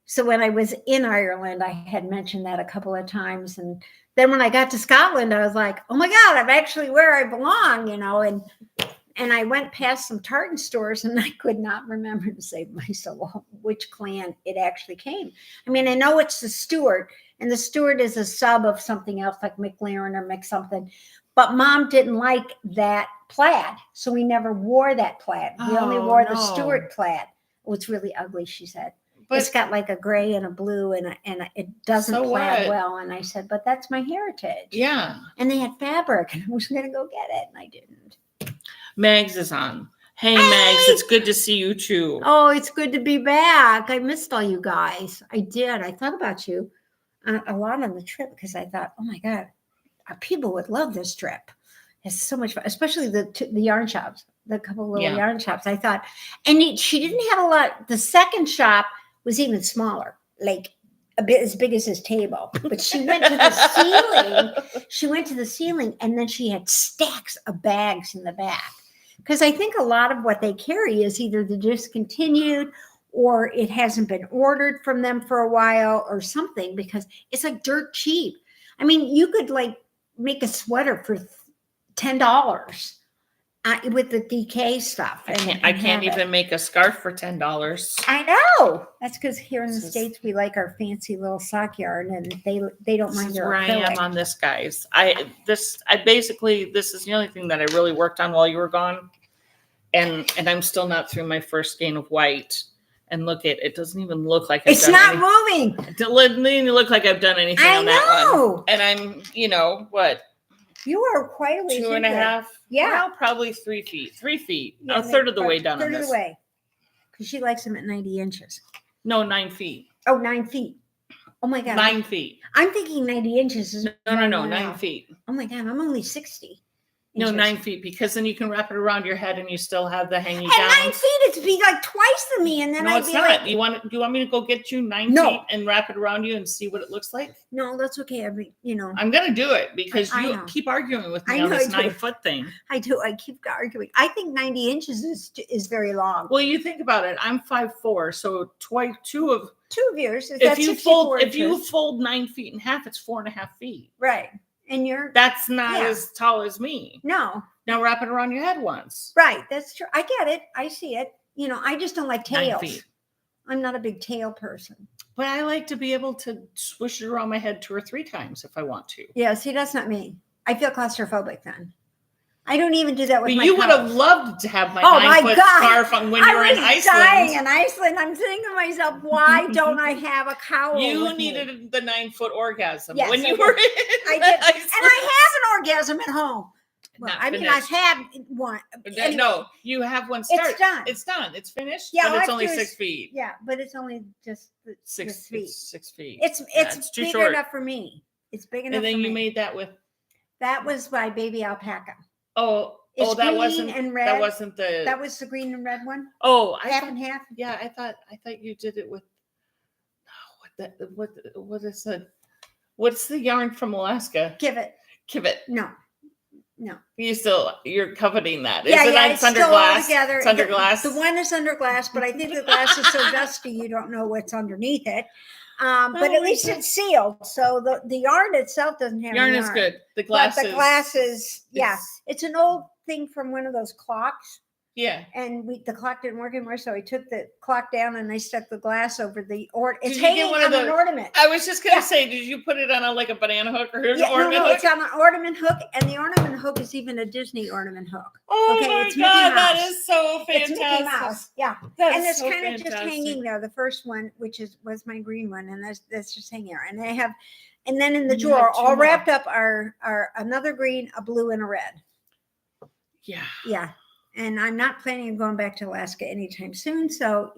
so when I was in Ireland, I had mentioned that a couple of times. And then when I got to Scotland, I was like, oh my God, I'm actually where I belong, and I went past some tartan stores and I could not remember to save myself which clan it actually came. I mean, I know it's the Stuart, and the Stuart is a sub of something else like McLaren or McSomething. But Mom didn't like that plaid, so we never wore that plaid. We only wore the Stuart plaid. Oh, it's really ugly, she said. But it's got like a gray and a blue, and it doesn't plaid well. And I said, but that's my heritage. Yeah. And they had fabric, and I was going to go get it, and I didn't. Megs is on. Hey, Megs, it's good to see you too. Oh, it's good to be back. I missed all you guys. I did. I thought about you a lot on the trip because I thought, oh my God, people would love this trip. It's so much fun, especially the yarn shops, the couple of little yarn shops. I thought, and she didn't have a lot. The second shop was even smaller, like a bit as big as his table. But she went to the ceiling. She went to the ceiling, and then she had stacks of bags in the back. Because I think a lot of what they carry is either the discontinued or it hasn't been ordered from them for a while or something, because it's like dirt cheap. I mean, you could like make a sweater for $10 with the DK stuff. I can't even make a scarf for $10. I know. That's because here in the States, we like our fancy little sock yarn, and they don't mind their acrylic. Where I am on this, guys. This is the only thing that I really worked on while you were gone. And I'm still not through my first skein of white. And look, it doesn't even look like it's not moving. It doesn't even look like I've done anything on that one. And I'm, what? You are quite a ways 2.5. Yeah. Well, probably 3 feet. 3 feet. Yeah, a third of the way down on this. Third of the way. Because she likes them at 90 inches. No, 9 feet. Oh, 9 feet. Oh my God. 9 feet. I'm thinking 90 inches is No, 9 feet. Oh my God, I'm only 60. No, 9 feet, because then you can wrap it around your head and you still have the hanging down. At 9 feet, it'd be like twice the me, and then no, I'd it's be not. like, Do you want me to go get you 9 feet and wrap it around you and see what it looks like? No, that's okay. I mean, I'm gonna do it because you keep arguing with me on this 9 foot thing. I do. I keep arguing. I think 90 inches is very long. Well, you think about it. I'm 5'4", so two of yours. If you fold 9 feet in half, it's 4.5 feet. Right. And you're That's not as tall as me. No. Now wrap it around your head once. Right. That's true. I get it. I see it. You know, I just don't like 9 tails. feet. I'm not a big tail person. But I like to be able to swish it around my head 2 or 3 times if I want to. Yeah, see, that's not me. I feel claustrophobic then. I don't even do that with my You coat. would have loved to have my 9-foot scarf on when you were in Iceland. I was dying in Iceland. I'm thinking to myself, why don't I have a cowl? You needed the 9-foot orgasm when you were in I did. Iceland. And I have an orgasm at home. Well, Not I mean, finished. I've had one. Anyway, no, you have one start. It's done. It's done. It's finished. Yeah, but it's only 6 feet. Yeah, but it's only just 6 feet. It's 6 feet. It's too big short. enough for me. It's big enough. And then for you me. made that with. That was my baby alpaca. That green wasn't and red. That wasn't the. That was the green and red one. Half and half. Yeah, I thought you did it with. What is it? What's the yarn from Alaska? Kivet. No. You're coveting that. Yeah, it's under glass. Together. It's under glass. The one is under glass, but I think the glass is so dusty you don't know what's underneath it. But at least it's sealed, so the yarn itself doesn't have yarn. Yarn Is good. The glass. But the glass is it's an old thing from one of those clocks. Yeah. And the clock didn't work anymore, so I took the clock down and I stuck the glass over the It's Did you hanging get one on of an ornament. I was just gonna say, did you put it on a banana hook or an ornament hook? It's on an ornament hook, and the ornament hook is even a Disney ornament hook. Oh Okay, my it's Mickey God, that Mouse. is so fantastic. It's Mickey Mouse, yeah. That's And it's so kind of just fantastic. hanging there. The first one, which was my green one, and that's just hanging there. And and then in the drawer, all wrapped up are another green, a blue, and a red. Yeah. Yeah. And I'm not planning on going back to Alaska anytime soon. So,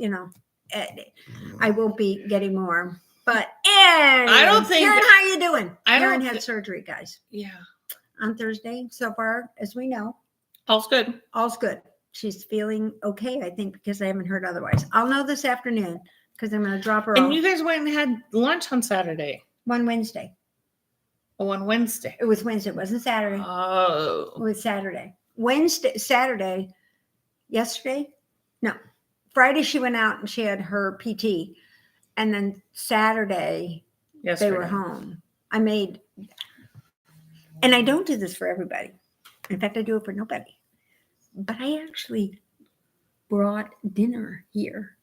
I won't be getting more. But anyway, I don't think. Karen, how you doing? Karen had surgery, guys. Yeah. On Thursday. So far, as we know. All's good. All's good. She's feeling okay, I think, because I haven't heard otherwise. I'll know this afternoon because I'm going to drop her off. And you guys went and had lunch on Saturday. One Wednesday. Oh, on Wednesday. It was Wednesday. It wasn't Saturday. Oh. It was Saturday. Friday she went out and she had her PT, and then Saturday they were home. And I don't do this for everybody. In fact, I do it for nobody. But I actually brought dinner here.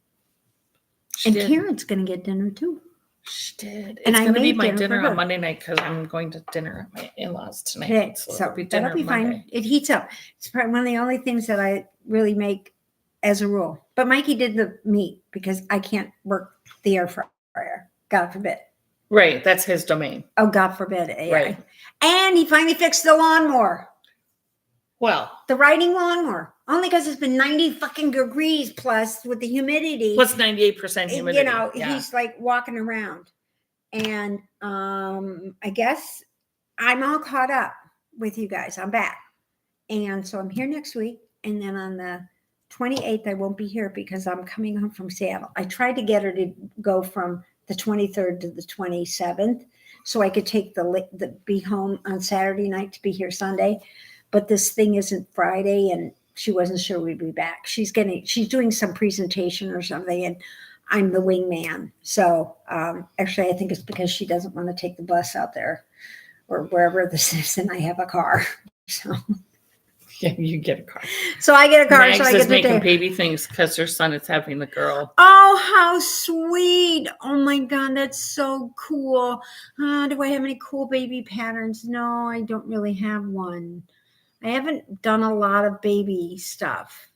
Karen's going to get dinner too. She did. And it's going to be made my dinner dinner for her. on Monday night because I'm going to dinner at my in-laws tonight. Okay, So so it'll be dinner that'll be Monday. fine. It heats up. It's probably one of the only things that I really make as a rule. But Mikey did the meat because I can't work the air fryer. God forbid. Right. That's his domain. Oh, God forbid. Yeah. Right. And he finally fixed the lawnmower. Well, The riding lawnmower. Only because it's been 90 fucking degrees plus with the humidity. what's 98% humidity? He's like walking around. And I guess I'm all caught up with you guys. I'm back. And so I'm here next week. And then on the 28th, I won't be here because I'm coming home from Seattle. I tried to get her to go from the 23rd to the 27th so I could take be home on Saturday night to be here Sunday. But this thing isn't Friday, and she wasn't sure we'd be back. She's doing some presentation or something, and I'm the wingman. So actually, I think it's because she doesn't want to take the bus out there or wherever this is, and I have a car. So Yeah, you get a car. So I get a car. Mags so I is get to making take. baby things because her son is having the girl. Oh, how sweet. Oh my God, that's so cool. Do I have any cool baby patterns? No, I don't really have one. I haven't done a lot of baby stuff.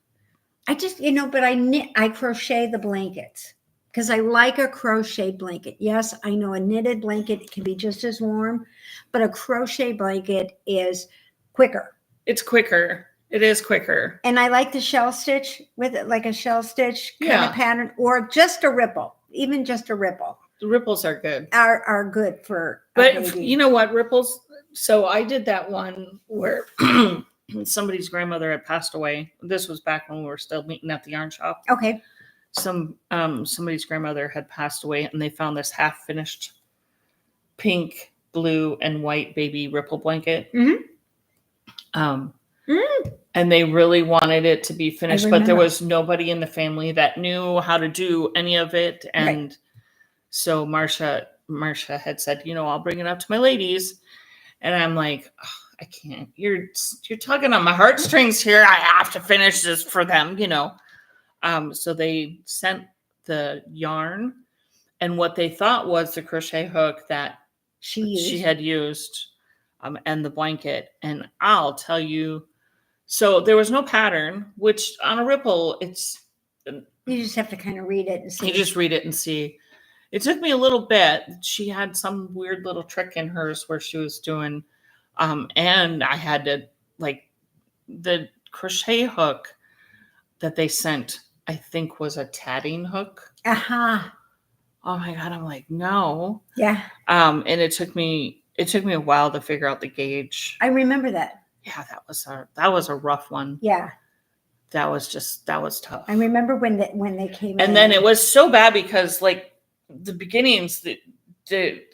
I just, but I crochet the blankets because I like a crochet blanket. Yes, I know a knitted blanket can be just as warm, but a crochet blanket is quicker. It's quicker. It is quicker. And I like the shell stitch with it, like a shell stitch kind Yeah. of pattern, or just a ripple. Even just a ripple The ripples are good. are good for a But baby. you know what? Ripples. So I did that one where somebody's grandmother had passed away. This was back when we were still meeting at the yarn shop. Okay. Somebody's grandmother had passed away, and they found this half finished pink, blue, and white baby ripple blanket. Mm-hmm. And they really wanted it to be finished, but there remember. was nobody in the family that knew how to do any of it. And so Marcia had said, I'll bring it up to my ladies. And I'm like, oh, I can't. You're tugging on my heartstrings here. I have to finish this for them, you know. So they sent the yarn and what they thought was the crochet hook that she had used, and the blanket. And I'll tell you, so there was no pattern, which on a ripple, you just have to kind of read it and see. You just read it and see. It took me a little bit. She had some weird little trick in hers where she was doing, and I had to, like, the crochet hook that they sent, I think was a tatting hook. Uh-huh. Oh my God. I'm like, no. Yeah. And it took me a while to figure out the gauge. I remember that. Yeah, that was a rough one. Yeah. That was tough. I remember when they came in. And then it was so bad because, like, the beginnings,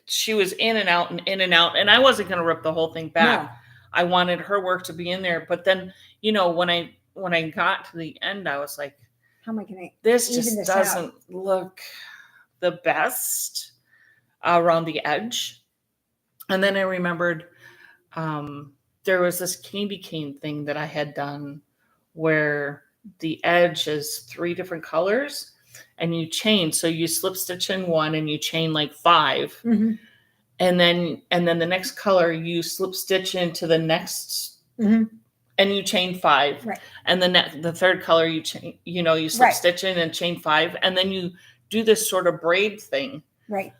she was in and out, and I wasn't going to rip the whole thing back. No. I wanted her work to be in there. But then, you know, when I got to the end, I was like, how am I going to this just doesn't look the best around the edge. And then I remembered there was this candy cane thing that I had done where the edge is 3 different colors and you chain. So you slip stitch in one and you chain like 5. Mm-hmm. And then the next color you slip stitch into the next, mm-hmm. and you chain 5. Right. And then the third color you chain, you know, you slip stitch in and chain 5. And then you do this sort of braid thing. Right.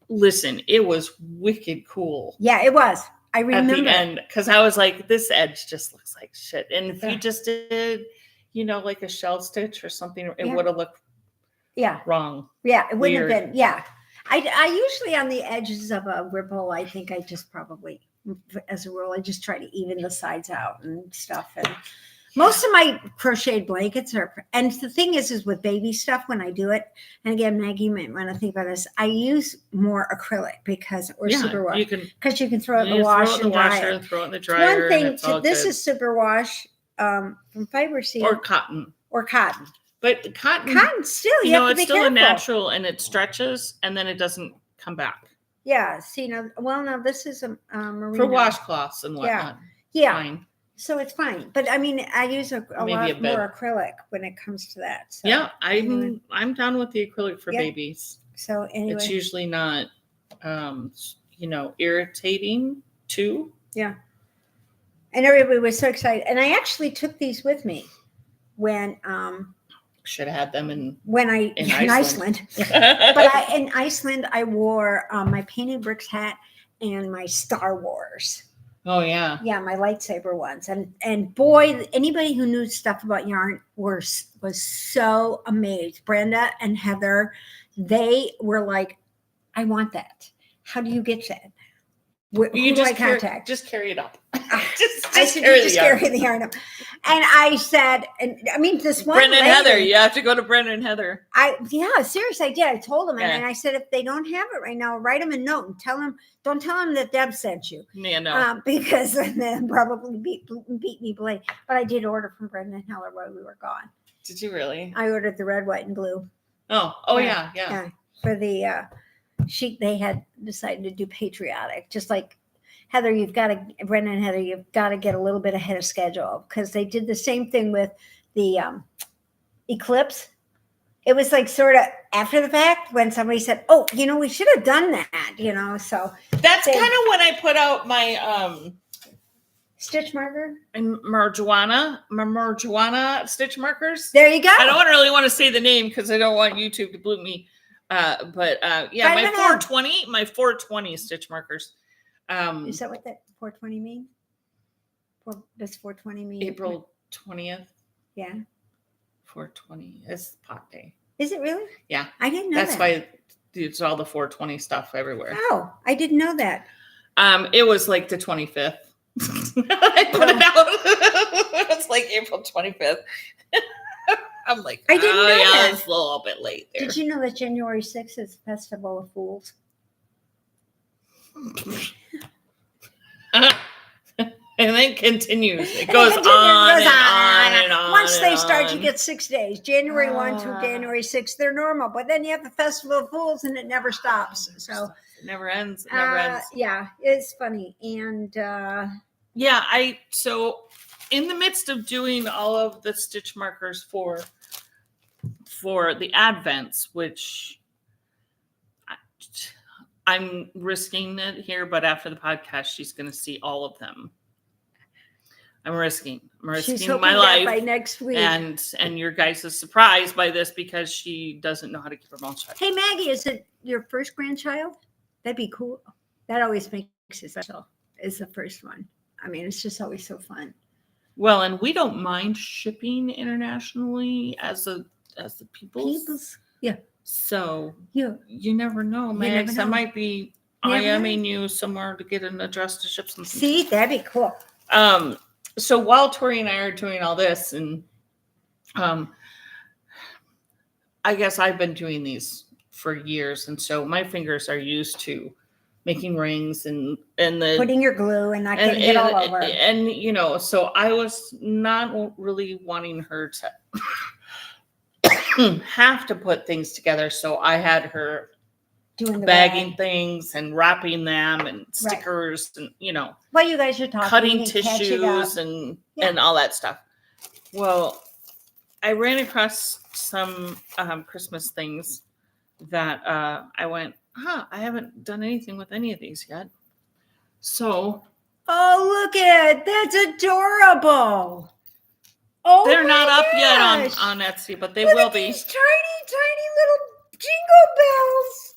Listen, it was wicked cool. Yeah, it was. I remember. At the end, because I was like, this edge just looks like shit. And if you just did, you know, like a shell stitch or something, it would have looked wrong. Yeah, it wouldn't have been. Yeah. I usually on the edges of a ripple, I think I just probably, as a rule, I just try to even the sides out and stuff. And most of my crocheted blankets are, and the thing is with baby stuff, when I do it, and again, Maggie might want to think about this, I use more acrylic superwash, because you can throw it in the wash and dry it. Throw it in the dryer. One thing, this is superwash from Fiber Seal. Or cotton. But the cotton still, you know, it's still a natural, and it stretches and then it doesn't come back. Yeah. See, now this is a merino. For washcloths and whatnot. Yeah. Fine. So it's fine. But I mean, I use a lot more acrylic when it comes to that. So, yeah. I'm down with the acrylic for babies. So anyway. It's usually not, you know, irritating too. Yeah. And everybody was so excited. And I actually took these with me when, should have had them in Iceland. But in Iceland, I wore my Painted Bricks hat and my Star Wars. Oh yeah. Yeah, my lightsaber ones. And boy, anybody who knew stuff about yarn was so amazed. Brenda and Heather, they were like, I want that. How do you get that? Who do I contact? Just carry it up. Just carry the yarn up. And I said, and I mean, this one Brenda and Heather, you have to go to Brenda and Heather. Seriously, I did. I told them, and I said, if they don't have it right now, write them a note and don't tell them that Deb sent you. Yeah, no. Because then probably beat me blade. But I did order from Brenda and Heather while we were gone. Did you really? I ordered the red, white, and blue. Oh, yeah. For the they had decided to do patriotic, just like Heather, Brenda and Heather, you've got to get a little bit ahead of schedule, because they did the same thing with the eclipse. It was like sort of after the fact when somebody said, oh, you know, we should have done that, you know, so. That's kind of when I put out my stitch marker? Marijuana stitch markers. There you go. I don't really want to say the name because I don't want YouTube to bloop me. But my 420 stitch markers. Is that what that 420 mean? Does 420 mean? April 20th. Yeah. 420 is pot day. Is it really? Yeah. I didn't know that. That's why it's all the 420 stuff everywhere. Oh, I didn't know that. It was like the 25th. I put it out. It's like April 25th. I'm like, I didn't know that. It's a little bit late there. Did you know that January 6th is Festival of Fools? And then it continues. It And goes it on goes and on and on. Once and they start, you on. get 6 days. January 1 through January 6, they're normal. But then you have the Festival of Fools, and it never stops. So it never ends. It never ends. Yeah, it's funny. And yeah, so in the midst of doing all of the stitch markers for the Advents, which I'm risking it here, but after the podcast, she's going to see all of them. I'm risking she's my life by next week. And your guys' is surprised by this because she doesn't know how to keep her mouth shut. Hey, Maggie, is it your first grandchild? That'd be cool. That always makes it special. Is the first one. I mean, it's just always so fun. Well, and we don't mind shipping internationally as the people's. Yeah. So you never know, Max. I might be IMing you somewhere to get an address to ship something. See, that'd be cool. So while Tori and I are doing all this, and I guess I've been doing these for years, and so my fingers are used to making rings and the putting your glue and not getting it all over. And so I was not really wanting her to have to put things together, so I had her doing the bagging things and wrapping them and stickers and while you guys are talking, cutting tissues and all that stuff. Well, I ran across some Christmas things that I went, I haven't done anything with any of these yet. So look at it, that's adorable. Oh, they're not up yet on Etsy, but they will be. These tiny little jingle bells.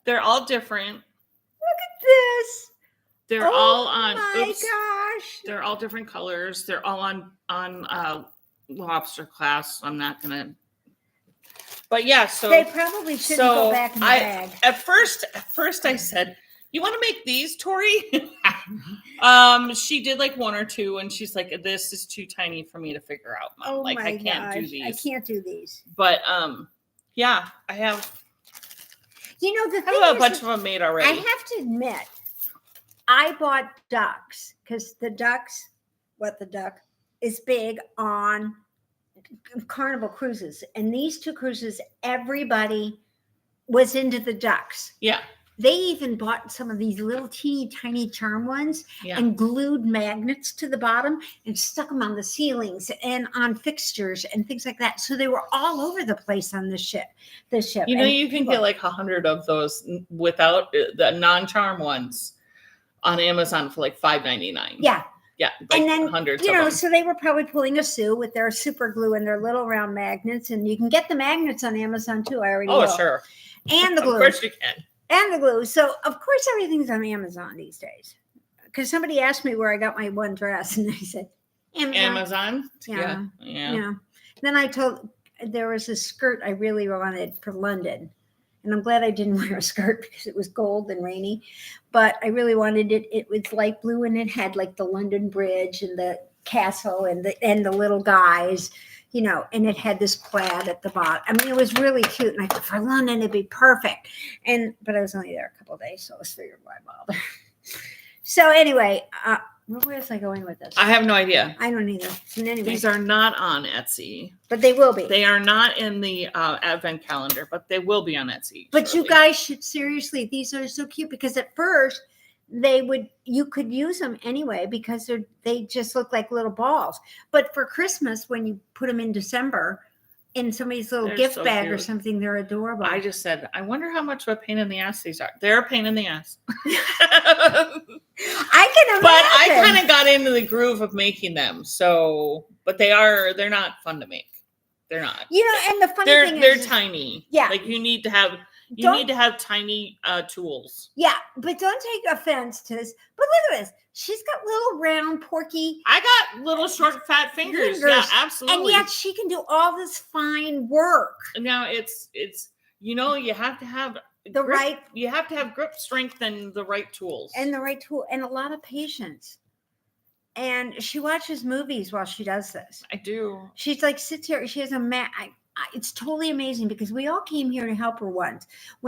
They're all different. Look at this. They're all on. Oh my gosh. They're all different colors. They're all on lobster class. I'm not gonna. But yeah, so they probably shouldn't go back in the bag. At first I said, "You want to make these, Tori?" She did like one or two, and she's like, "This is too tiny for me to figure out, Mom. Like I can't do these. I can't do these." But yeah, I have. The thing I have a bunch of them made already. I have to admit, I bought ducks because the duck is big on Carnival cruises, and these 2 cruises, everybody was into the ducks. Yeah. They even bought some of these little teeny tiny charm ones and glued magnets to the bottom and stuck them on the ceilings and on fixtures and things like that. So they were all over the place on the ship. You can get like 100 of those without the non-charm ones on Amazon for like $5.99. Yeah. Yeah. Like and then, hundreds so they were probably pulling a Sue with their super glue and their little round magnets. And you can get the magnets on Amazon too. I already know. Oh, sure. And the glue. Of course you can. And the glue. So, of course, everything's on Amazon these days. Because somebody asked me where I got my one dress, and I said, Amazon? Yeah. Then I told, there was a skirt I really wanted for London. And I'm glad I didn't wear a skirt because it was cold and rainy. But I really wanted it. It was light blue, and it had like the London Bridge and the castle and the little guys. And it had this plaid at the bottom. I mean, it was really cute. And I thought for London, it'd be perfect. But I was only there a couple of days, so I was figuring why bother. So anyway, where was I going with this? I have no idea. I don't either. Anyway. These are not on Etsy. But they will be. They are not in the advent calendar, but they will be on Etsy. But shortly. You guys should seriously, these are so cute because at first, you could use them anyway because they just look like little balls. But for Christmas, when you put them in December in somebody's little gift bag cute. Or something, they're adorable. I just said, I wonder how much of a pain in the ass these are. They're a pain in the ass. I can imagine. But I kind of got into the groove of making them. So, but they're not fun to make. They're not. And the funny thing is they're tiny. Yeah. Like you need to have tiny tools. Yeah, but don't take offense to this. But look at this. She's got little round porky. I got little short fat fingers. Yeah, absolutely. And yet she can do all this fine work. Now it's you have to have you have to have grip strength and the right tools. And the right tool and a lot of patience. And she watches movies while she does this. I do. She's like sits here. She has a mat. it's totally amazing because we all came here to help her one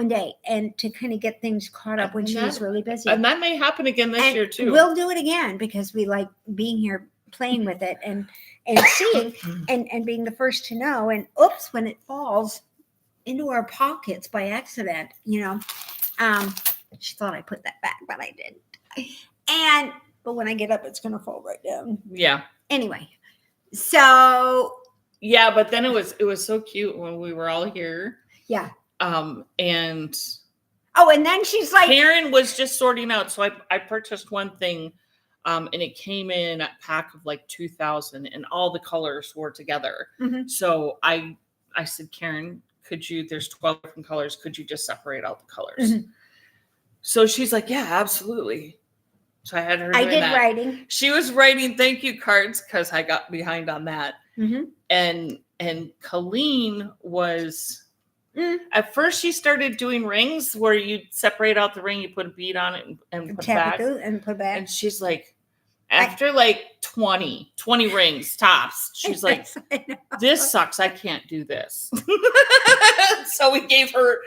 day and to kind of get things caught up when she was really busy. And that may happen again this year too. We'll do it again because we like being here, playing with it and seeing and being the first to know. And oops, when it falls into our pockets by accident, she thought I put that back, but I didn't. But when I get up, it's going to fall right down. Yeah. Anyway, so. Yeah, but then it was so cute when we were all here. Yeah. And. Oh, and then she's like. Karen was just sorting out. So I purchased one thing, and it came in a pack of like 2,000 and all the colors were together. Mm-hmm. So I said, Karen, there's 12 different colors. Could you just separate out the colors? Mm-hmm. So she's like, yeah, absolutely. So I had her doing that. Writing. She was writing thank you cards because I got behind on that. Mm-hmm. And Colleen was at first she started doing rings where you separate out the ring, you put a bead on it and put it back. And she's like, after like 20 rings tops, she's like, this sucks. I can't do this. So we gave her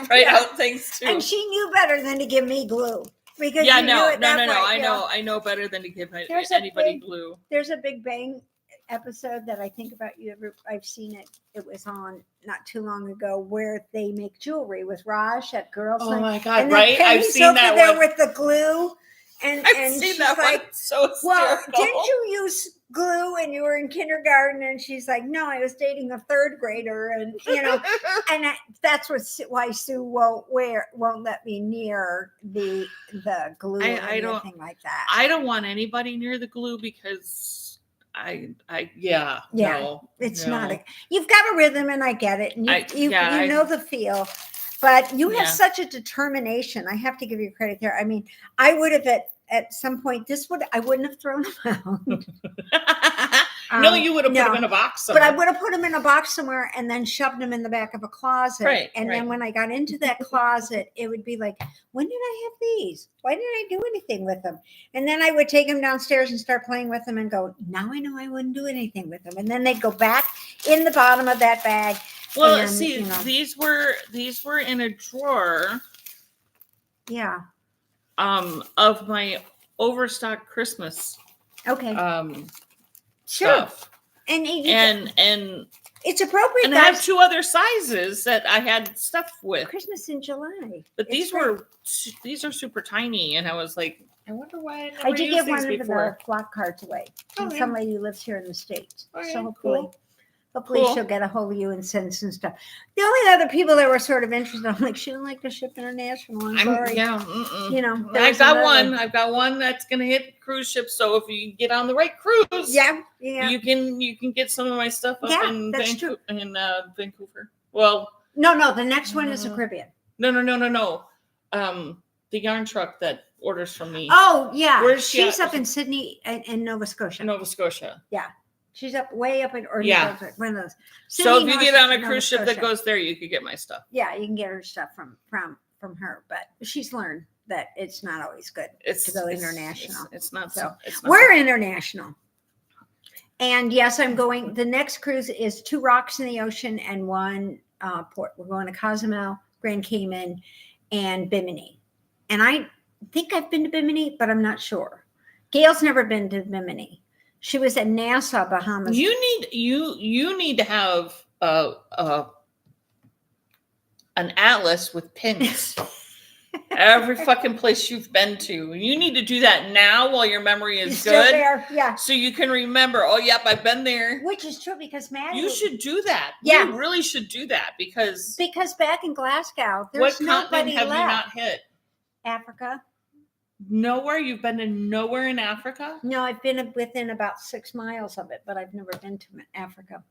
write out things too. And she knew better than to give me glue. Because no. I know better than to give anybody glue. There's a Big Bang episode that I think about you. I've seen it. It was on not too long ago where they make jewelry with Raj at Girls Night. Oh my God! And right? I've seen that there one with the glue. I've seen that one. So hysterical. Well, didn't you use glue and you were in kindergarten? And she's like, no, I was dating a third grader, and and that's why Sue won't let me near the glue or anything like that. I don't want anybody near the glue because it's not. You've got a rhythm, and I get it, and you know the feel. But you have such a determination. I have to give you credit there. I mean, I would have at some point, I wouldn't have thrown them out. No, you would have put them in a box somewhere. But I would have put them in a box somewhere and then shoved them in the back of a closet. Right, then when I got into that closet, it would be like, when did I have these? Why didn't I do anything with them? And then I would take them downstairs and start playing with them and go, now I know I wouldn't do anything with them. And then they'd go back in the bottom of that bag. Well, these were in a drawer. Yeah. Of my overstocked Christmas. Okay. Sure. Stuff. And it's appropriate. And I have 2 other sizes that I had stuff with. Christmas in July. But these are super tiny, and I was like, I wonder why I did give one of the flock cards away. Okay. Some lady who lives here in the States. Okay, so hopefully she'll get a hold of you and send some stuff. The only other people that were sort of interested, I'm like, she don't like to ship international. I'm sorry. I've got one that's gonna hit cruise ship. So if you get on the right cruise, you can get some of my stuff up in Vancouver. Well, no, the next one is the Caribbean. No. The yarn truck that orders from me. Oh yeah, where's she's up in Sydney and Nova Scotia. Yeah. She's way up in one of those. So if you get on a cruise ship that goes there, you could get my stuff. Yeah, you can get her stuff from her, but she's learned that it's not always good to go international. It's not we're international. And yes, I'm going. The next cruise is 2 rocks in the ocean and 1 port. We're going to Cozumel, Grand Cayman, and Bimini. And I think I've been to Bimini, but I'm not sure. Gail's never been to Bimini. She was at Nassau, Bahamas. You need to have an atlas with pins. Every fucking place you've been to. You need to do that now while your memory is good. Yeah. So you can remember, oh, yep, I've been there. Which is true because Maddie. You should do that. Yeah. You really should do that because back in Glasgow, there's nobody left. What continent have you not hit? Africa. Nowhere? You've been to nowhere in Africa? No, I've been within about 6 miles of it, but I've never been to Africa.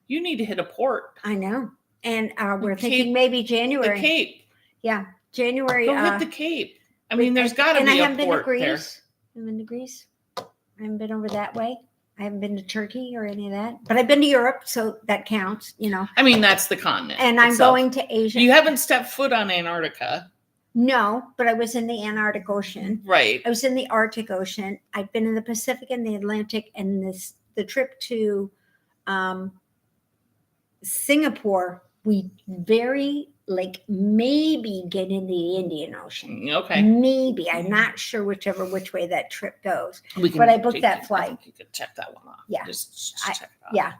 You need to hit a port. I know. And we're thinking maybe January. The Cape. Yeah, January. Go hit the Cape. I mean, there's got to be a port there. And I haven't been to Greece. I've been to Greece. I haven't been over that way. I haven't been to Turkey or any of that. But I've been to Europe, so that counts, I mean, that's the continent. And I'm going to Asia. You haven't stepped foot on Antarctica. No, but I was in the Antarctic Ocean. Right. I was in the Arctic Ocean. I've been in the Pacific and the Atlantic, and the trip to Singapore, we very maybe get in the Indian Ocean. Okay. Maybe. I'm not sure which way that trip goes. We can, but I booked that flight. I think you could check that one off. Yeah. Just check it off. Yeah.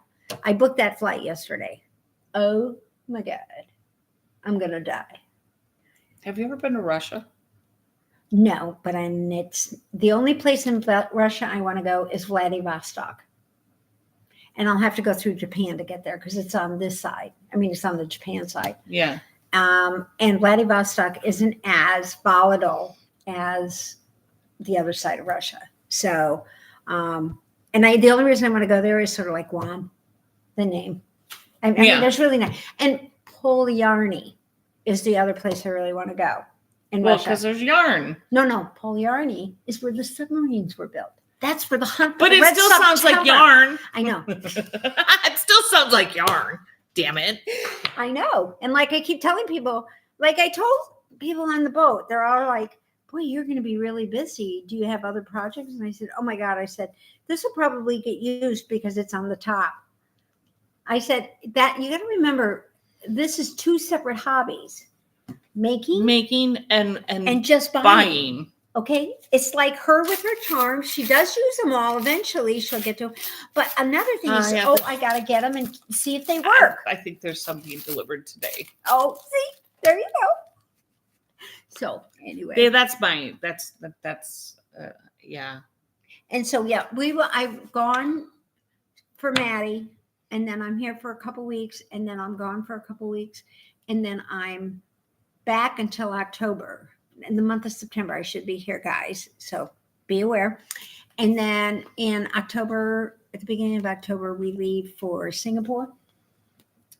I booked that flight yesterday. Oh my God. I'm going to die. Have you ever been to Russia? No, but it's the only place in Russia I want to go is Vladivostok. And I'll have to go through Japan to get there because it's on this side. I mean, it's on the Japan side. Yeah. And Vladivostok isn't as volatile as the other side of Russia. So, the only reason I want to go there is sort of like Guam, the name. I mean, there's really nice. And Polyarny is the other place I really want to go in Russia. Because there's yarn. No. Polyarny is where the submarines were built. That's where the hunt. But it still sounds like yarn. I know. It still sounds like yarn. Damn it. I know. And I keep telling people, I told people on the boat, they're all like, boy, you're going to be really busy. Do you have other projects? And I said, oh my God. I said, this will probably get used because it's on the top. I said that you got to remember, this is two separate hobbies. Making and just buying. Okay. It's like her with her charms. She does use them all. Eventually she'll get to them. But another thing is, I got to get them and see if they work. I think there's some being delivered today. Oh, see, there you go. So anyway. Yeah, that's yeah. And so, I've gone for Maddie and then I'm here for a couple weeks and then I'm gone for a couple weeks and then I'm back until October. In the month of September, I should be here, guys. So be aware. And then in October, at the beginning of October, we leave for Singapore.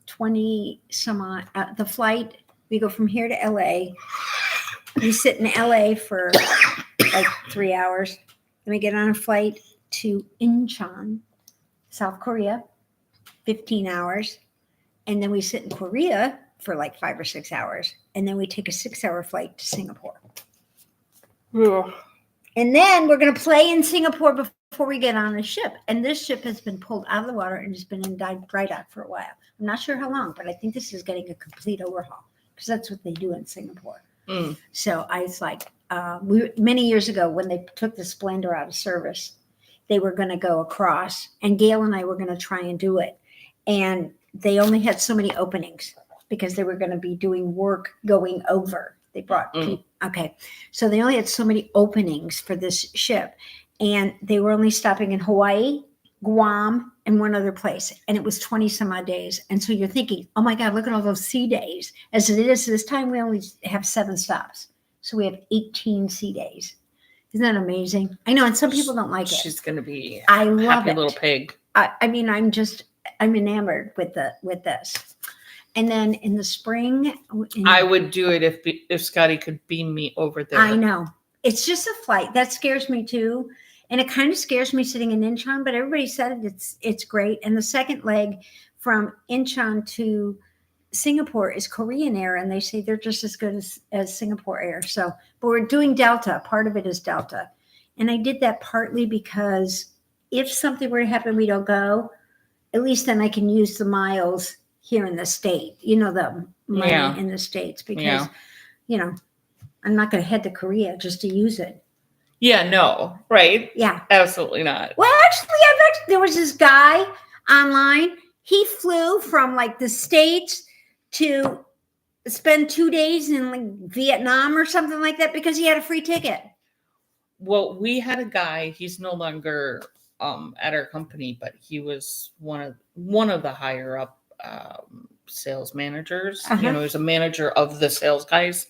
20 some odd, the flight. We go from here to LA. We sit in LA for 3 hours. Then we get on a flight to Incheon, South Korea, 15 hours. And then we sit in Korea for 5 or 6 hours. And then we take a 6-hour flight to Singapore. Yeah. And then we're going to play in Singapore before we get on a ship. And this ship has been pulled out of the water and has been in dry dock for a while. I'm not sure how long, but I think this is getting a complete overhaul because that's what they do in Singapore. Mm. So I was many years ago when they took the Splendor out of service, they were going to go across and Gail and I were going to try and do it. And they only had so many openings because they were going to be doing work going over. They brought people. Okay. So they only had so many openings for this ship. And they were only stopping in Hawaii, Guam, and one other place. And it was 20 some odd days. And so you're thinking, oh my God, look at all those sea days. As it is this time, we only have 7 stops. So we have 18 sea days. Isn't that amazing? I know. And some people don't like it. She's going to be I love happy it. Little pig. I'm enamored with this. And then in the spring, I would do it if Scotty could beam me over there. I know. It's just a flight. That scares me too. And it kind of scares me sitting in Incheon, but everybody said it's great. And the second leg from Incheon to Singapore is Korean Air, and they say they're just as good as Singapore Air. So, but we're doing Delta. Part of it is Delta. And I did that partly because if something were to happen, we don't go, at least then I can use the miles here in the state, the money in the States, because, I'm not going to head to Korea just to use it. Yeah, no, right? Yeah. Absolutely not. Well, actually, there was this guy online. He flew from the States to spend 2 days in Vietnam or something like that because he had a free ticket. Well, we had a guy, he's no longer at our company, but he was one of the higher up sales managers. Uh-huh. He was a manager of the sales guys.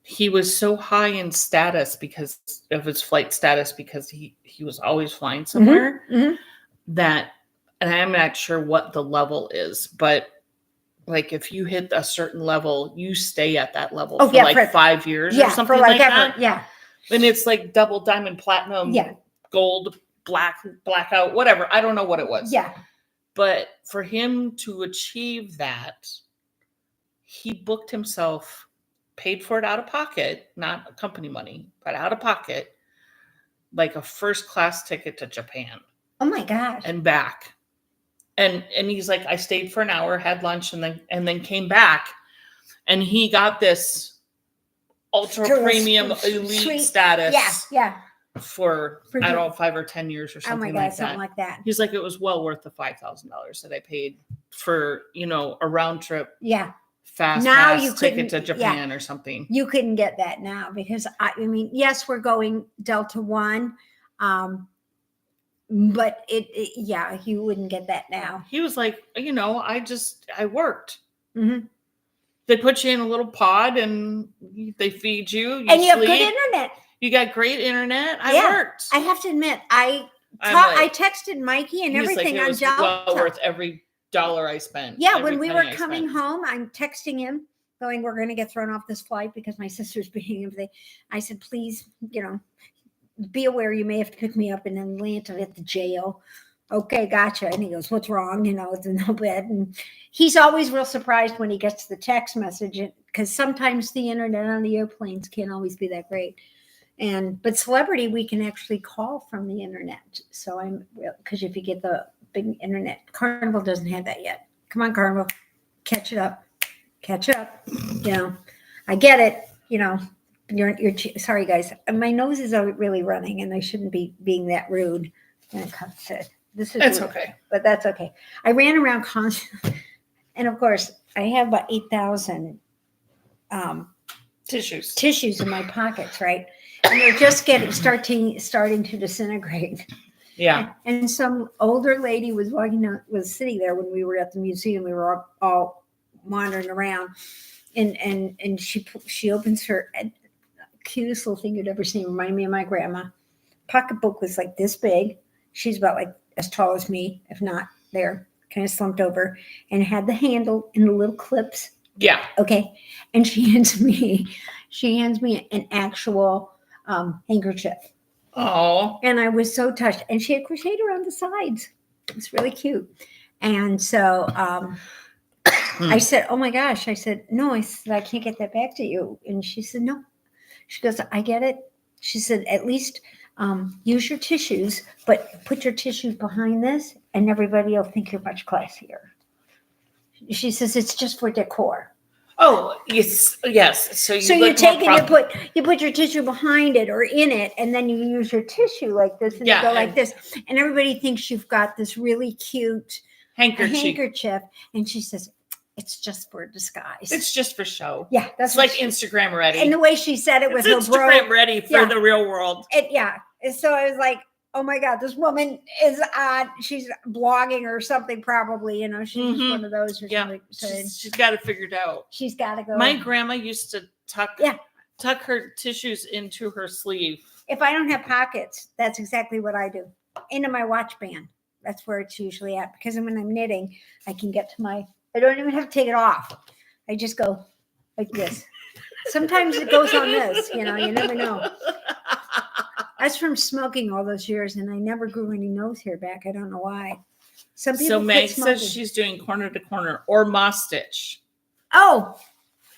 He was so high in status because of his flight status, because he was always flying somewhere, that, and I'm not sure what the level is, but if you hit a certain level, you stay at that level for 5 years or something for like ever. that. Yeah. And it's double diamond, platinum, gold, blackout, whatever. I don't know what it was. Yeah. But for him to achieve that, he booked himself, paid for it out of pocket, not company money, but out of pocket, a first class ticket to Japan. Oh my gosh. And back. And he's like, I stayed for an hour, had lunch, and then came back, and he got this ultra premium elite status. Yeah. For I don't know, 5 or 10 years or something like that. Something like that. He's like, it was well worth the $5,000 that I paid for, a round trip. Yeah. Fast pass ticket to Japan or something. You couldn't get that now because I mean, yes, we're going Delta One, but you wouldn't get that now. He was like, I worked. Mm-hmm. They put you in a little pod and they feed you. And you have good internet. You got great internet. I worked. I have to admit, I texted Mikey and everything on Delta. Well worth every dollar I spent. Yeah, when we were coming home, I'm texting him, going, "We're going to get thrown off this flight because my sister's being everything." I said, "Please, be aware you may have to pick me up in Atlanta at the jail." Okay, gotcha. And he goes, "What's wrong?" It's no bed. And he's always real surprised when he gets the text message because sometimes the internet on the airplanes can't always be that great. But Celebrity, we can actually call from the internet. So because if you get the big internet, Carnival doesn't have that yet. Come on, Carnival, catch up. I get it. You're sorry, guys. My nose is really running, and I shouldn't be being that rude when it comes to this. That's okay, but that's okay. I ran around constantly, and of course, I have about 8,000 tissues in my pockets, right? And they're just starting to disintegrate. Yeah. And some older lady was sitting there when we were at the museum. We were all wandering around, and she opens her cutest little thing you'd ever seen. Reminded me of my grandma. Pocketbook was like this big. She's about like as tall as me, if not there, kind of slumped over, and had the handle and the little clips. Yeah. Okay. And she hands me an actual handkerchief. Oh. And I was so touched. And she had crocheted around the sides. It's really cute. And so I said, "Oh my gosh." I said, "No," I said, "I can't get that back to you." And she said, "No." She goes, "I get it." She said, "At least use your tissues, but put your tissues behind this and everybody will think you're much classier." She says, "It's just for decor." Oh, yes. So you take it, you put your tissue behind it or in it, and then you use your tissue like this, and you go like this, and everybody thinks you've got this really cute handkerchief. And she says, "It's just for disguise. It's just for show." Yeah, that's like Instagram ready. And the way she said it was Instagram ready for the real world. And so I was like, "Oh my God, this woman is on. She's blogging or something, probably. She's one of those." So she's got it figured out. She's got to go. My grandma used to tuck her tissues into her sleeve. If I don't have pockets, that's exactly what I do. Into my watch band. That's where it's usually at, because when I'm knitting, I can get to I don't even have to take it off. I just go like this. Sometimes it goes on this. You never know. That's from smoking all those years, and I never grew any nose hair back. I don't know why. Some people. So Meg says she's doing corner to corner or moss stitch. Oh,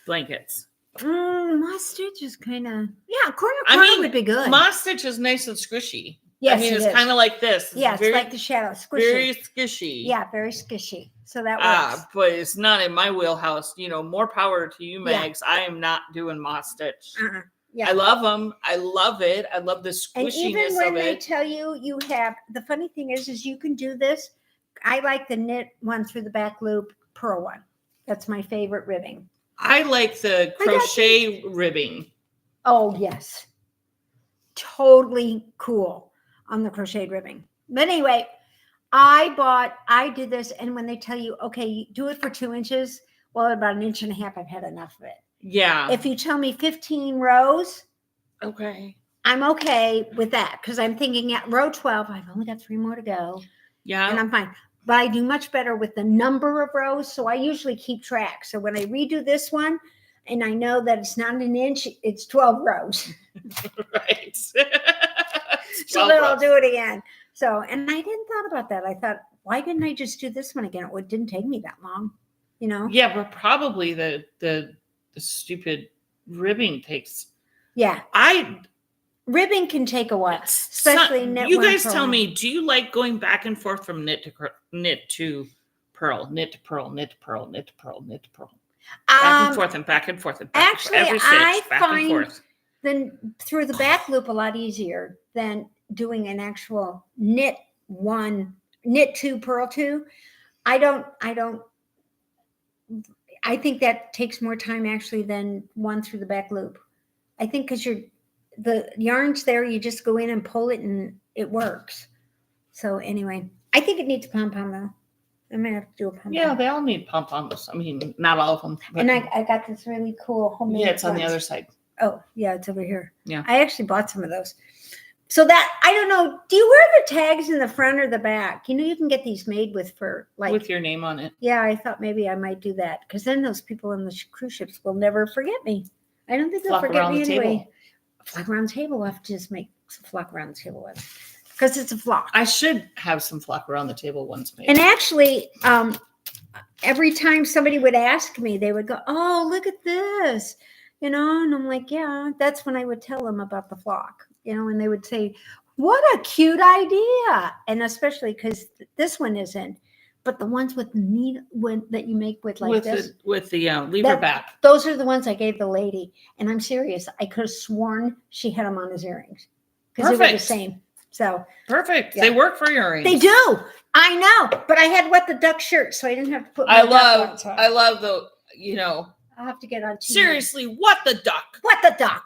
blankets. Moss stitch is kind of corner to corner would be good. Moss stitch is nice and squishy. Yes, it's kind of like this. Yeah, it's like the shadow, squishy. Very squishy. Yeah, very squishy. So that works. But it's not in my wheelhouse. More power to you, Megs. I am not doing moss stitch. Yeah. I love them. I love it. I love the squishiness of it. And even when they tell you have, the funny thing is you can do this. I like the knit one through the back loop purl one. That's my favorite ribbing. I like the crochet ribbing. Oh, yes. Totally cool on the crocheted ribbing. But anyway, I did this, and when they tell you, okay, do it for 2 inches, well, about 1.5 inches, I've had enough of it. Yeah. If you tell me 15 rows, okay, I'm okay with that, because I'm thinking at row 12, I've only got 3 more to go. Yeah. And I'm fine. But I do much better with the number of rows, so I usually keep track. So when I redo this one, and I know that it's not 1 inch, it's 12 rows. Right. So then I'll do it again. So, and I didn't thought about that. I thought, why didn't I just do this one again? It didn't take me that long, Yeah, but probably the stupid ribbing takes. Yeah. Ribbing can take a while, especially knit. You guys tell me, do you like going back and forth from knit to pearl, knit to pearl, knit to pearl, knit to pearl, knit to pearl? Back and forth and back and forth and back actually, and forth. Every stitch, I back and find forth. then through the back loop a lot easier than doing an actual knit two, purl two. I think that takes more time actually than one through the back loop. I think because the yarn's there, you just go in and pull it and it works. So anyway, I think it needs pom-pom though. I'm gonna have to do a pom-pom. Yeah, they all need pom-poms. I mean, not all of them. And I got this really cool homemade. Yeah, it's on the other side. Oh, yeah, it's over here. Yeah. I actually bought some of those. So that, I don't know, do you wear the tags in the front or the back? You know, you can get these made with your name on it. Yeah, I thought maybe I might do that because then those people on the cruise ships will never forget me. I don't think they'll forget me anyway. Flock around the table. I'll have to just make some flock around the table ones because it's a flock. I should have some flock around the table ones made. And actually, every time somebody would ask me, they would go, "Oh, look at this," and I'm like, "Yeah." That's when I would tell them about the flock, and they would say, "What a cute idea!" And especially because this one isn't, but the ones with that you make with this, with the lever back. Those are the ones I gave the lady, and I'm serious. I could have sworn she had them on as earrings because they were the same. So perfect. Yeah. They work for earrings. They do. I know, but I had the duck shirt, so I didn't have to put. I love the. I'll have to get on TV. Seriously, what the duck? What the duck?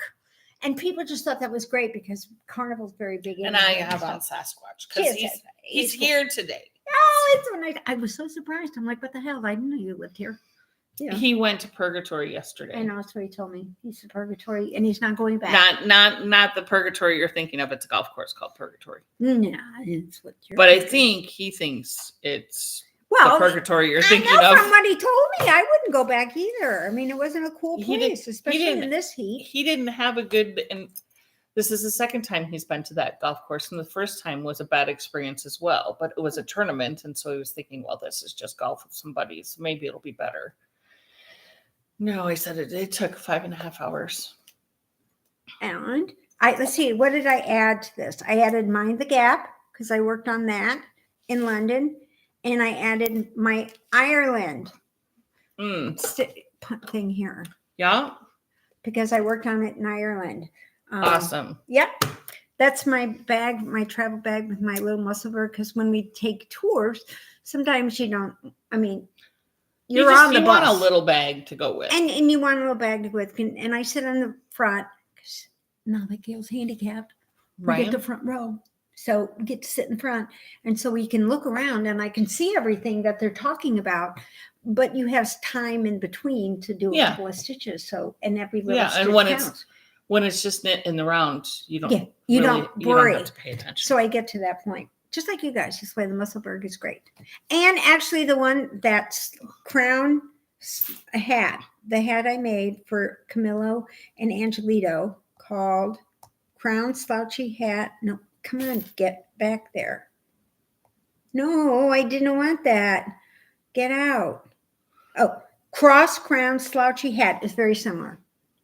And people just thought that was great because Carnival's very big. And I have on Sasquatch because he's here today. Oh, it's so nice. I was so surprised. I'm like, what the hell? I didn't know you lived here. Yeah. He went to Purgatory yesterday. I know, that's what he told me. He's to Purgatory and he's not going back. Not the Purgatory you're thinking of. It's a golf course called Purgatory. No, it's what you're But thinking. I think he thinks it's the Purgatory you're thinking of. From what he told me, I wouldn't go back either. I mean, it wasn't a cool place, especially in this heat. He didn't have a good, and this is the second time he's been to that golf course, and the first time was a bad experience as well. But it was a tournament, and so he was thinking, well, this is just golf with some buddies. Maybe it'll be better. No, I said it took 5.5 hours. And let's see, what did I add to this? I added Mind the Gap because I worked on that in London, and I added my Ireland thing here. Yeah, because I worked on it in Ireland. Awesome. Yep, that's my bag, my travel bag with my little muscle bird. Because when we take tours, sometimes you don't. I mean. You're on the bus. You want a little bag to go with. And you want a little bag to go with. And I sit on the front because now that Gail's handicapped. We get the front row. So we get to sit in front. And so we can look around and I can see everything that they're talking about. But you have time in between to do a couple of stitches. So, and every little stitch counts. When it's just knit in the round, you don't worry. You don't have to pay attention. So I get to that point. Just like you guys, this way the Musselburgh is great. And actually the one that's crown hat, the hat I made for Camillo and Angelito called Crown Slouchy Hat. No, come on, get back there. No, I didn't want that. Get out. Oh, Cross Crown Slouchy Hat is very similar.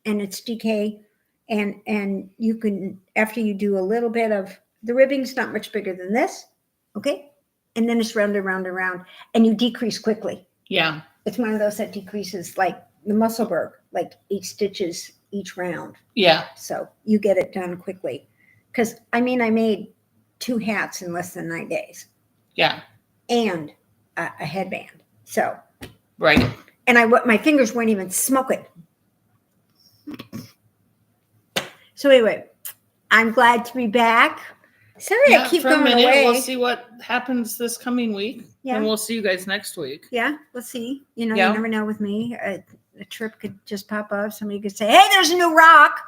And it's DK. And you can, after you do a little bit of, the ribbing's not much bigger than this, okay? And then it's round and round and round, and you decrease quickly. Yeah. It's one of those that decreases like the Musselburgh, like 8 stitches each round. Yeah. So you get it done quickly. Because, I mean, I made 2 hats in less than 9 days. Yeah. And a headband. So. Right. And my fingers weren't even smoking. So anyway, I'm glad to be back. Sorry, I keep going away. We'll see what happens this coming week. Yeah. And we'll see you guys next week. Yeah, we'll see. You never know with me. A trip could just pop up. Somebody could say, hey, there's a new rock.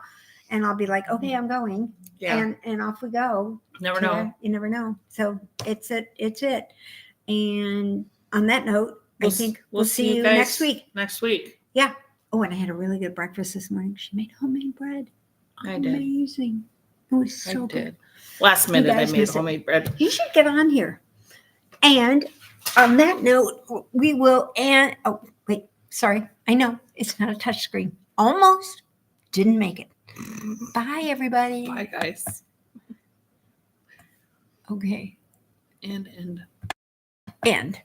And I'll be like, okay, I'm going. Yeah. And off we go. Never know. You never know. So it's it. And on that note, I think we'll see you next week. Next week. Yeah. Oh, and I had a really good breakfast this morning. She made homemade bread. I did. Amazing. It was so good. Last minute, I made homemade bread. You should get on here. And on that note, we will sorry. I know it's not a touch screen. Almost didn't make it. Bye, everybody. Bye, guys. Okay. And end. End.